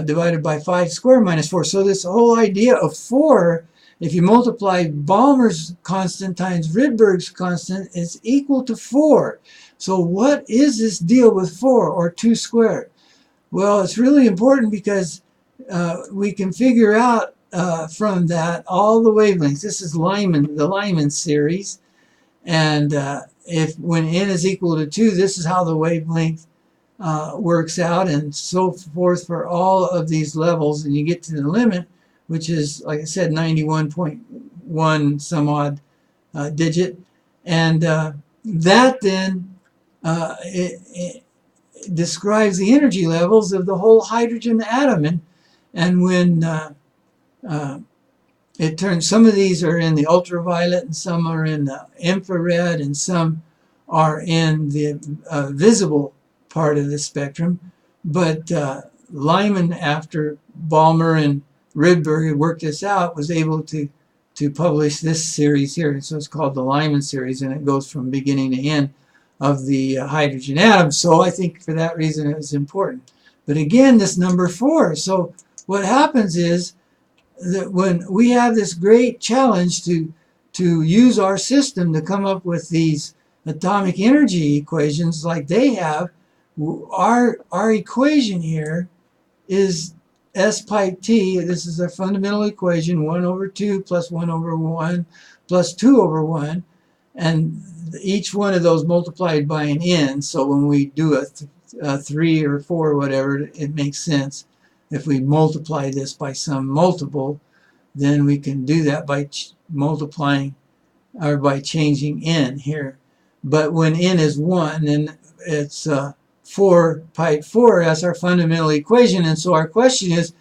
divided by 5 squared minus 4. So this whole idea of 4, if you multiply Balmer's constant times Rydberg's constant, is equal to 4. So what is this deal with 4, or 2 squared? Well, it's really important because we can figure out from that all the wavelengths. This is the Lyman series, and when n is equal to 2, this is how the wavelength works out, and so forth for all of these levels, and you get to the limit, which is, like I said, 91.1 some odd digit, and that then it describes the energy levels of the whole hydrogen atom, and when it turns, some of these are in the ultraviolet, and some are in the infrared, and some are in the visible part of the spectrum. But Lyman, after Balmer and Rydberg had worked this out, was able to publish this series here. So it's called the Lyman series, and it goes from beginning to end of the hydrogen atom. So I think for that reason it was important. But again, this number 4. So what happens is that when we have this great challenge to use our system to come up with these atomic energy equations like they have, our equation here is S pipe T. This is our fundamental equation, 1 over 2 plus 1 over 1 plus 2 over 1. And each one of those multiplied by an n. So when we do a 3 or 4 or whatever, it makes sense. If we multiply this by some multiple, then we can do that by multiplying or by changing n here. But when n is 1, then it's 4 pi 4 as our fundamental equation. And so our question is,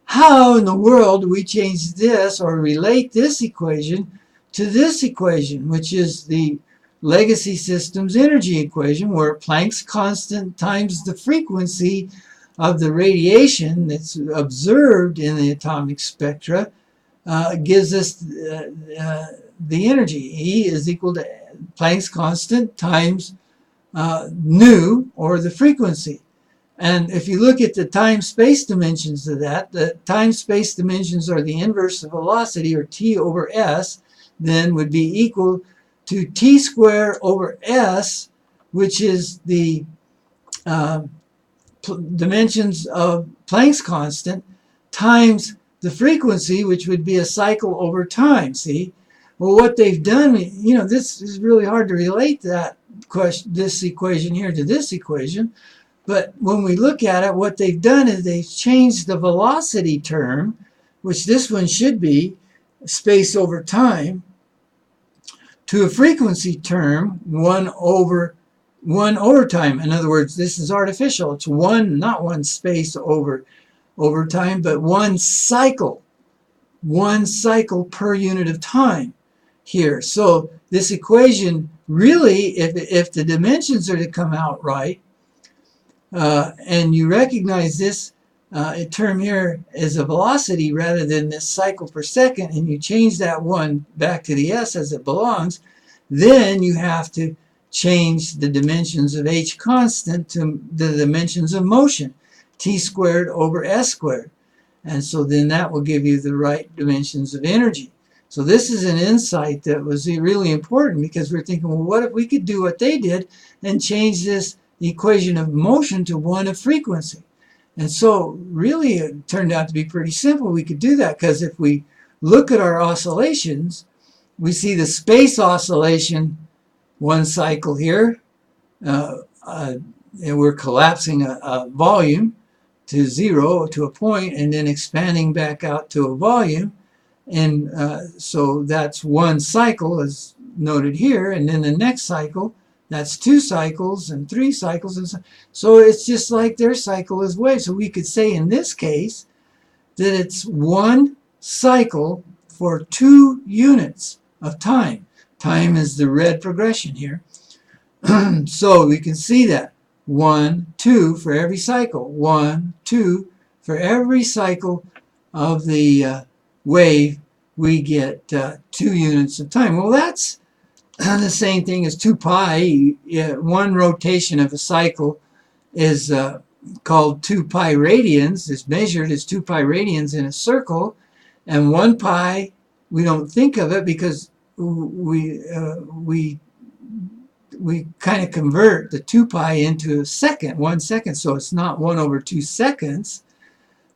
how in the world do we change this or relate this equation to this equation, which is the legacy system's energy equation, where Planck's constant times the frequency of the radiation that's observed in the atomic spectra gives us the energy. E is equal to Planck's constant times nu, or the frequency. And if you look at the time-space dimensions of that, the time-space dimensions are the inverse of velocity, or t over s, then would be equal to t squared over s, which is the dimensions of Planck's constant, times the frequency, which would be a cycle over time, see? Well, what they've done, you know, this is really hard to relate that question, this equation here to this equation. But when we look at it, what they've done is they've changed the velocity term, which this one should be space over time, to a frequency term, 1 over time. In other words, this is artificial. It's not one space over time, but one cycle per unit of time here. So this equation really, if the dimensions are to come out right, and you recognize this term here as a velocity rather than this cycle per second, and you change that 1 back to the s as it belongs, then you have to change the dimensions of h constant to the dimensions of motion, t squared over s squared. And so then that will give you the right dimensions of energy. So this is an insight that was really important, because we're thinking, well, what if we could do what they did and change this equation of motion to one of frequency? And so really it turned out to be pretty simple. We could do that, because if we look at our oscillations, we see the space oscillation, one cycle here, and we're collapsing a volume to 0, to a point, and then expanding back out to a volume. And so that's one cycle as noted here, and then the next cycle, that's 2 cycles and 3 cycles, and so it's just like their cycle is wave. So we could say in this case that it's one cycle for 2 units of time. Time is the red progression here. So we can see that 1, 2 for every cycle, 1, 2 for every cycle of the wave, we get 2 units of time. Well, that's the same thing as 2 pi. One rotation of a cycle is called 2 pi radians. It's measured as 2 pi radians in a circle, and 1 pi, we don't think of it because we kind of convert the 2 pi into a second, 1 second. So it's not 1 over 2 seconds,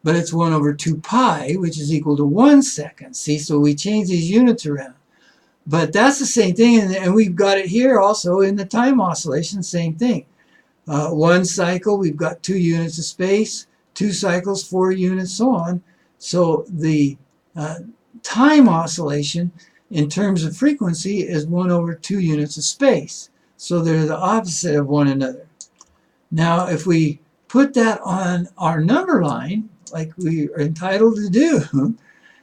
but it's 1 over 2 pi, which is equal to 1 second. See, so we change these units around. But that's the same thing, and we've got it here also in the time oscillation, same thing. 1 cycle, we've got 2 units of space, 2 cycles, 4 units, so on. So the time oscillation in terms of frequency is 1 over 2 units of space. So they're the opposite of one another. Now, if we put that on our number line, like we are entitled to do,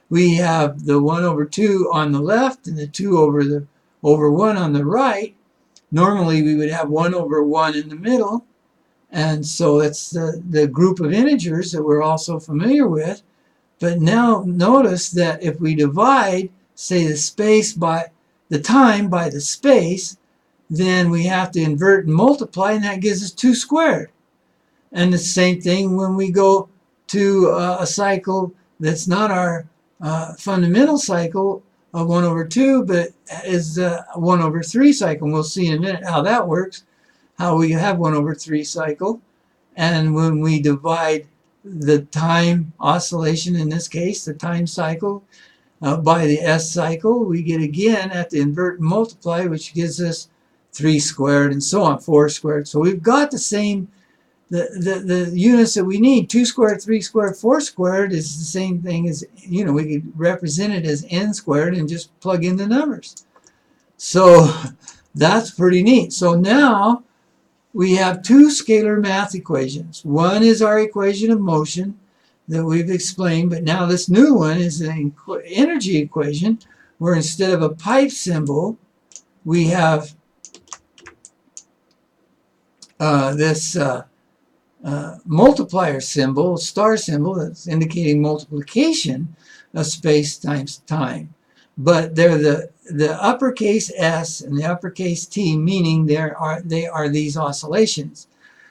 we have the 1 over 2 on the left and the 2 over 1 on the right. Normally we would have 1 over 1 in the middle, and so that's the group of integers that we're also familiar with. But now notice that if we divide, say, the space by the time by the space, then we have to invert and multiply, and that gives us 2 squared. And the same thing when we go to a cycle that's not our fundamental cycle of 1 over 2, but is 1 over 3 cycle. And we'll see in a minute how that works, how we have 1 over 3 cycle. And when we divide the time oscillation, in this case, the time cycle, by the S cycle, we get again at the invert and multiply, which gives us 3 squared and so on, 4 squared. So we've got the same the units that we need, 2 squared, 3 squared, 4 squared, is the same thing as, you know, we could represent it as n squared and just plug in the numbers. So that's pretty neat. So now we have two scalar math equations. One is our equation of motion that we've explained, but now this new one is an energy equation where instead of a pipe symbol, we have this multiplier symbol, star symbol, that's indicating multiplication of space times time. But they're the uppercase S and the uppercase T, meaning they are these oscillations.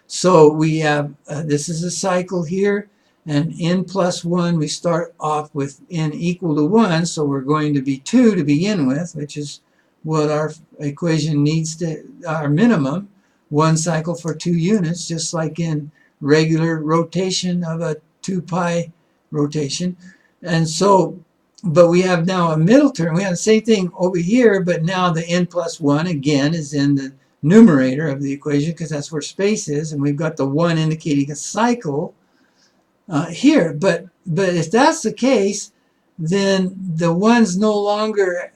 So we have, this is a cycle here, and n plus 1, we start off with n equal to 1, so we're going to be 2 to begin with, which is what our equation needs to, our minimum, 1 cycle for 2 units, just like in regular rotation of a 2 pi rotation. And so, but we have now a middle term. We have the same thing over here, but now the n plus 1 again is in the numerator of the equation because that's where space is, and we've got the 1 indicating a cycle here. But if that's the case, then the 1's no longer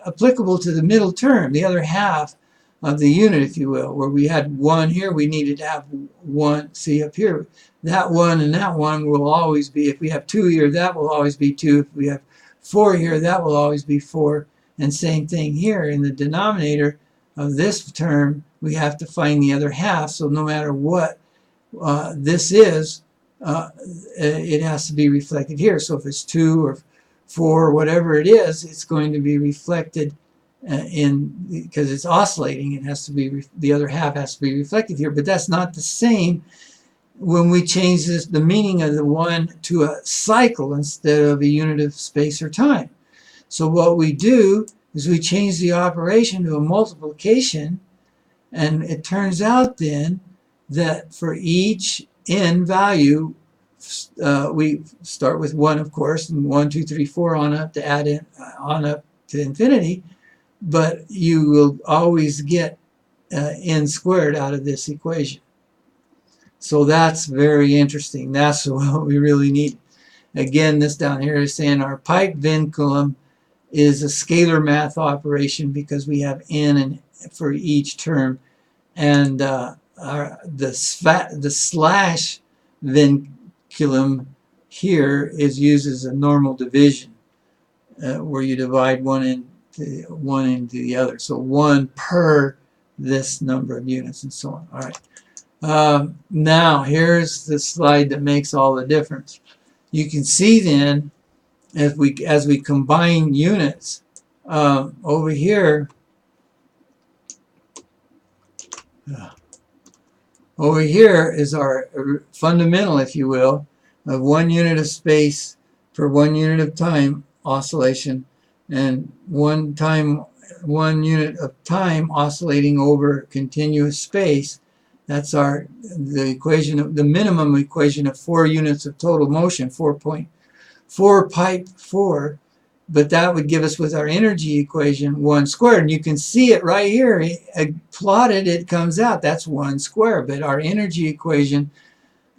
applicable to the middle term, the other half of the unit, if you will. Where we had 1 here, we needed to have 1, see up here, that 1 and that 1 will always be, if we have 2 here, that will always be 2. If we have 4 here, that will always be 4. And same thing here in the denominator of this term, we have to find the other half. So no matter what this is, it has to be reflected here. So if it's 2 or 4 or whatever it is, it's going to be reflected because it's oscillating. It has to be, the other half has to be reflected here. But that's not the same when we change this, the meaning of the 1 to a cycle instead of a unit of space or time. So what we do is we change the operation to a multiplication, and it turns out then that for each n value, we start with 1, of course, and 1, 2, 3, 4 on up to add in, on up to infinity, but you will always get n squared out of this equation. So that's very interesting. That's what we really need. Again, this down here is saying our pipe vinculum is a scalar math operation because we have n for each term, and the slash vinculum here is used as a normal division where you divide one into the other. So 1 per this number of units and so on. All right. Now here's the slide that makes all the difference. You can see then as we combine units over here, is our fundamental, if you will, of 1 unit of space for 1 unit of time oscillation, and 1 unit of time oscillating over continuous space. That's the equation of the minimum equation of 4 units of total motion, 4.4 pipe 4, but that would give us, with our energy equation, 1 squared. And you can see it right here, plotted, it comes out, that's 1 squared. But our energy equation,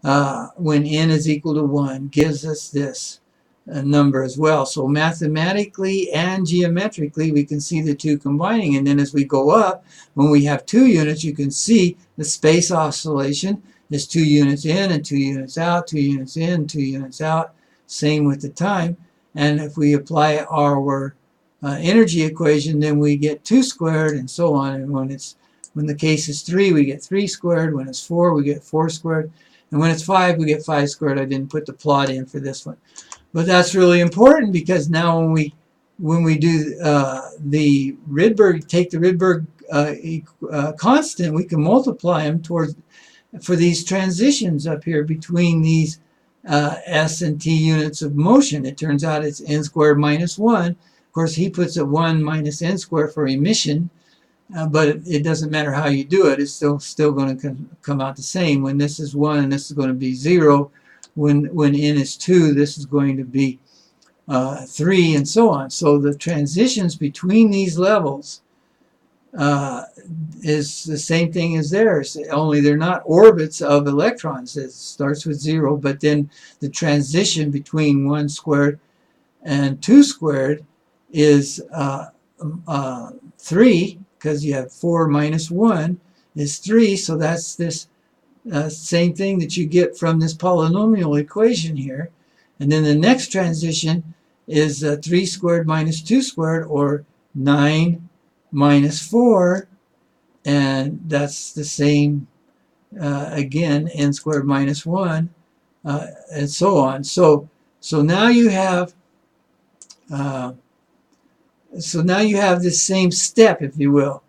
when n is equal to 1, gives us this number as well. So mathematically and geometrically, we can see the two combining. And then as we go up, when we have 2 units, you can see the space oscillation is 2 units in and 2 units out, 2 units in, 2 units out. Same with the time. And if we apply our energy equation, then we get 2 squared and so on. And when the case is 3, we get 3 squared. When it's 4, we get 4 squared. And when it's 5, we get 5 squared. I didn't put the plot in for this one. But that's really important because now when we do the Rydberg, take the Rydberg constant, we can multiply them for these transitions up here between these S and T units of motion. It turns out it's n squared minus 1. Of course, he puts a 1 minus n squared for emission, but it doesn't matter how you do it. It's still going to come out the same. When this is 1 and this is going to be 0, when n is 2, this is going to be 3, and so on. So the transitions between these levels is the same thing as theirs, only they're not orbits of electrons. It starts with 0, but then the transition between 1 squared and 2 squared is 3, because you have 4 minus 1 is 3, so that's this same thing that you get from this polynomial equation here. And then the next transition is 3 squared minus 2 squared, or 9 minus 4, and that's the same again, n squared minus 1, and so on. So now you have this same step, if you will.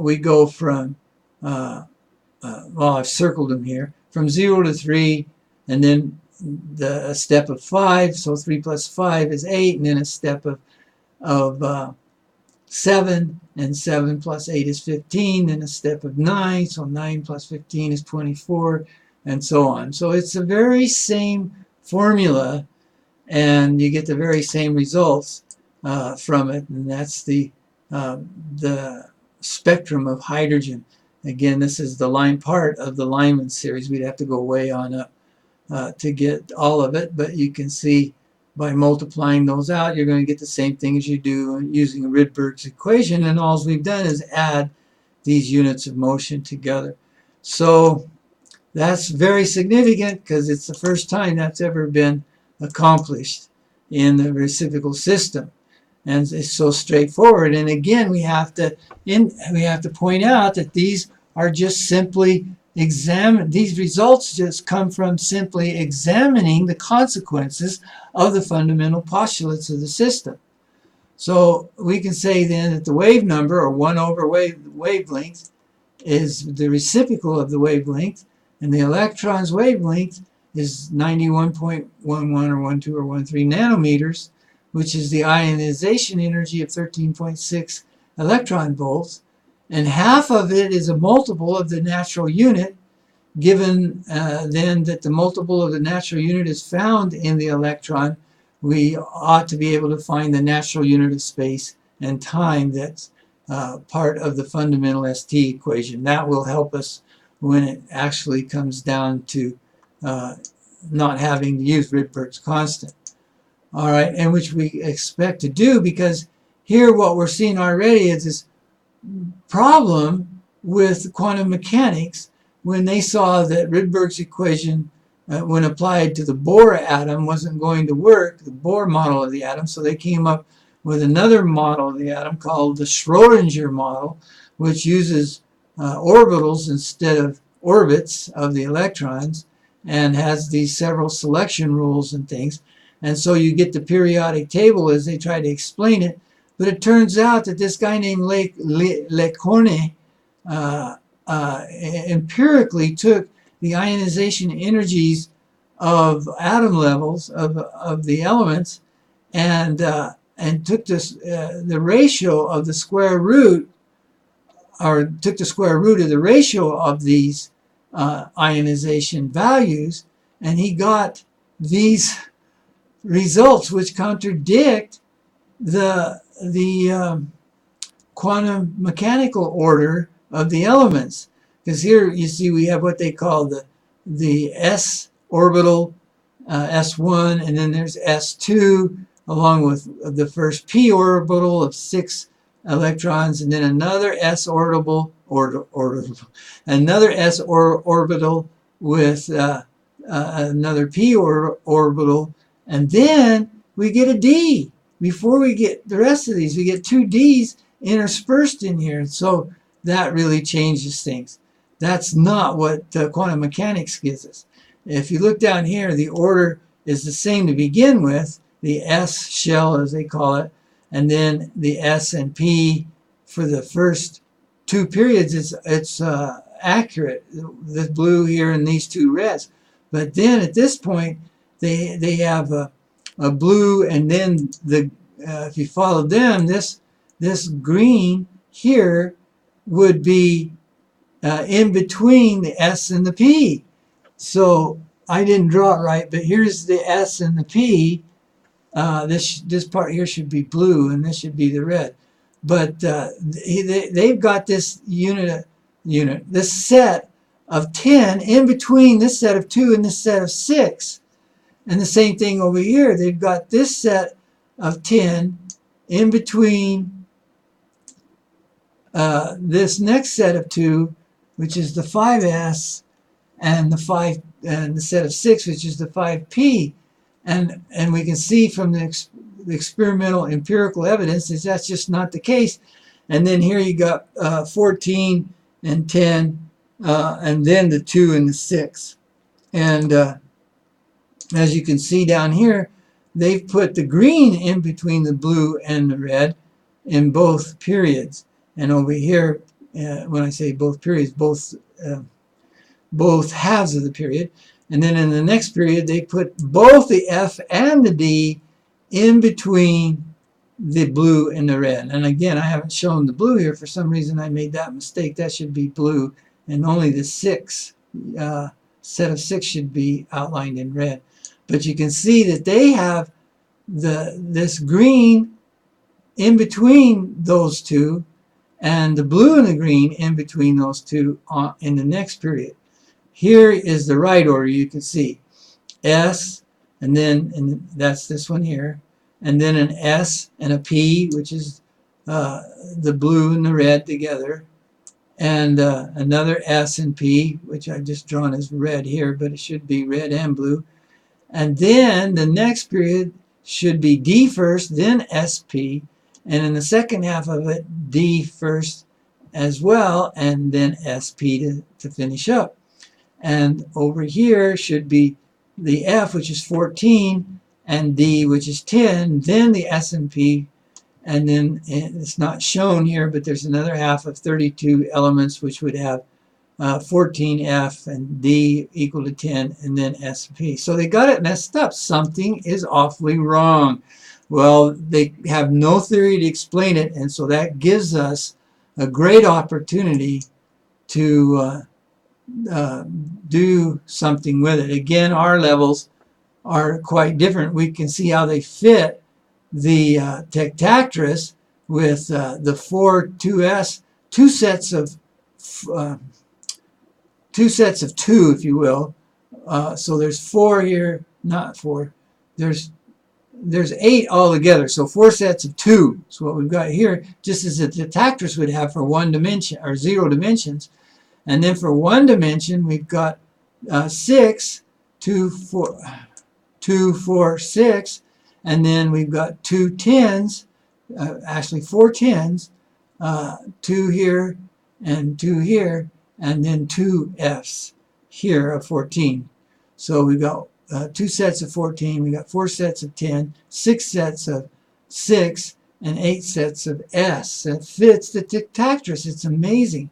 We go from well, I've circled them here, from 0 to 3, and then a step of 5, so 3 plus 5 is 8, and then a step of 7, and 7 plus 8 is 15, then a step of 9, so 9 plus 15 is 24, and so on. So it's the very same formula, and you get the very same results from it, and that's the spectrum of hydrogen. Again, this is the line part of the Lyman series. We'd have to go way on up to get all of it, but you can see by multiplying those out, you're going to get the same thing as you do using Rydberg's equation, and all we've done is add these units of motion together. So that's very significant because it's the first time that's ever been accomplished in the reciprocal system, and it's so straightforward. And again, we have to point out that these are just simply these results just come from simply examining the consequences of the fundamental postulates of the system. So we can say then that the wave number, or 1 over wavelength, is the reciprocal of the wavelength, and the electron's wavelength is 91.11 or 12 or 13 nanometers, which is the ionization energy of 13.6 electron volts, and half of it is a multiple of the natural unit, given then that the multiple of the natural unit is found in the electron. We ought to be able to find the natural unit of space and time that's part of the fundamental ST equation. That will help us when it actually comes down to not having to use Rydberg's constant. All right, and which we expect to do, because here what we're seeing already is this problem with quantum mechanics when they saw that Rydberg's equation, when applied to the Bohr atom, wasn't going to work, the Bohr model of the atom, so they came up with another model of the atom called the Schrödinger model, which uses orbitals instead of orbits of the electrons, and has these several selection rules and things. And so you get the periodic table as they try to explain it. But it turns out that this guy named Lecorne empirically took the ionization energies of atom levels of the elements and took this the ratio of the square root, or took the square root of the ratio of these ionization values, and he got these results which contradict the quantum mechanical order of the elements. Because here you see we have what they call the s orbital, S1, and then there's S2, along with the first p orbital of 6 electrons, and then another s orbital, another s orbital with another p orbital, and then we get a d. Before we get the rest of these, we get 2 d's interspersed in here. So that really changes things. That's not what quantum mechanics gives us. If you look down here, the order is the same to begin with, the S shell as they call it, and then the S and P for the first 2 periods, it's accurate. The blue here and these 2 reds. But then at this point, they have a blue, and then if you follow them, this green here would be in between the S and the P. So I didn't draw it right, but here's the S and the P. This part here should be blue, and this should be the red. But they've got this this set of 10 in between this set of 2 and this set of 6. And the same thing over here. They've got this set of 10 in between this next set of 2, which is the 5s, and the set of 6, which is the 5p. And we can see from the experimental empirical evidence that that's just not the case. And then here you got 14 and 10, and then the 2 and the 6. And as you can see down here, they've put the green in between the blue and the red in both periods. And over here, when I say both periods, both halves of the period. And then in the next period, they put both the F and the D in between the blue and the red. And again, I haven't shown the blue here. For some reason, I made that mistake. That should be blue, and only the 6 set of 6 should be outlined in red. But you can see that they have this green in between those two, and the blue and the green in between those two in the next period. Here is the right order. You can see S, and that's this one here, and then an S and a P, which is the blue and the red together, and another S and P, which I've just drawn as red here, but it should be red and blue. And then the next period should be D first, then SP, and in the second half of it, D first as well, and then SP to finish up. And over here should be the F, which is 14, and D, which is 10, then the S and P, and then it's not shown here, but there's another half of 32 elements, which would have 14 F and D equal to 10, and then SP. So they got it messed up. Something is awfully wrong. Well, they have no theory to explain it, and so that gives us a great opportunity to do something with it. Again, our levels are quite different. We can see how they fit the Tectactris with the 4 2s, two sets of 2, if you will. So there's 4 here, not 4. There's 8 altogether. So 4 sets of 2. So what we've got here, just as the Tectactris would have for 1 dimension or 0 dimensions. And then for 1 dimension, we've got 6, 2, 4, 6, and then we've got 2 10s, actually 4 10s, 2 here and 2 here, and then 2 Fs here of 14. So we've got 2 sets of 14, we got 4 sets of 10, 6 sets of 6, and 8 sets of S. It fits the Tectactris. It's amazing.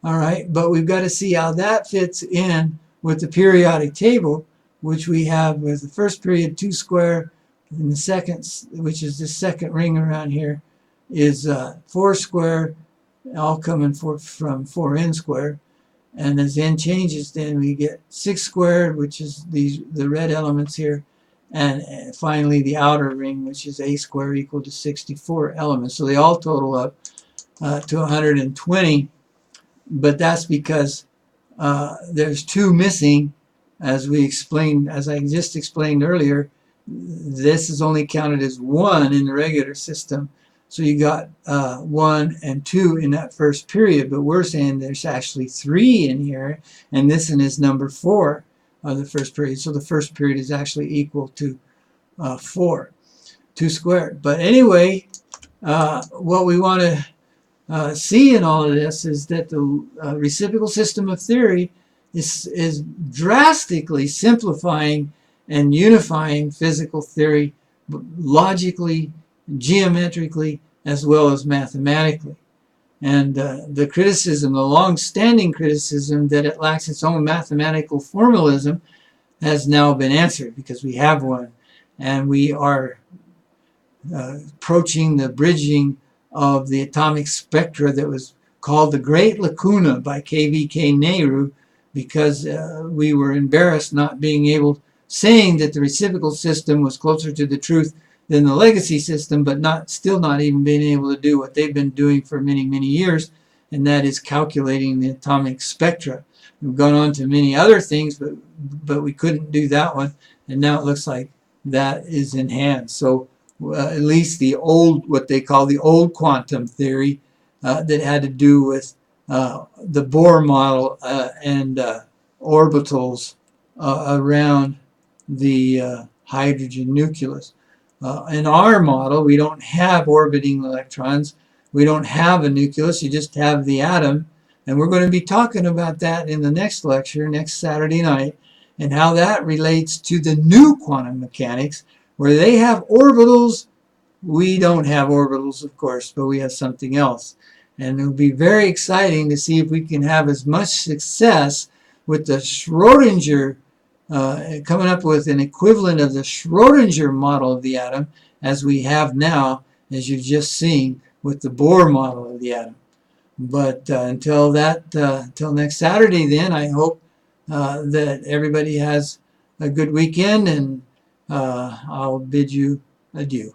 All right, but we've got to see how that fits in with the periodic table, which we have with the first period 2 square, and the second, which is the second ring around here, is 4 square, all coming from 4n squared. And as n changes, then we get 6 squared, which is the red elements here, and finally the outer ring, which is a squared equal to 64 elements. So they all total up to 120. But that's because there's 2 missing, as I just explained earlier. This is only counted as 1 in the regular system. So you got 1 and 2 in that first period, but we're saying there's actually 3 in here, and this one is number 4 of the first period. So the first period is actually equal to 4, 2 squared. But anyway, what we want to see in all of this is that the reciprocal system of theory is drastically simplifying and unifying physical theory logically, geometrically, as well as mathematically. And the criticism, the long-standing criticism that it lacks its own mathematical formalism has now been answered, because we have one, and we are approaching the bridging of the atomic spectra that was called the Great Lacuna by KVK Nehru, because we were embarrassed not being able, saying that the reciprocal system was closer to the truth than the legacy system, but still not even being able to do what they've been doing for many, many years, and that is calculating the atomic spectra. We've gone on to many other things, but we couldn't do that one, and now it looks like that is in hand. So at least the old, what they call the old quantum theory, that had to do with the Bohr model and orbitals around the hydrogen nucleus. In our model, we don't have orbiting electrons. We don't have a nucleus. You just have the atom. And we're going to be talking about that in the next lecture, next Saturday night, and how that relates to the new quantum mechanics, where they have orbitals. We don't have orbitals, of course, but we have something else. And it'll be very exciting to see if we can have as much success with the Schrodinger, coming up with an equivalent of the Schrodinger model of the atom as we have now, as you've just seen with the Bohr model of the atom. But until next Saturday, then, I hope that everybody has a good weekend, and I'll bid you adieu.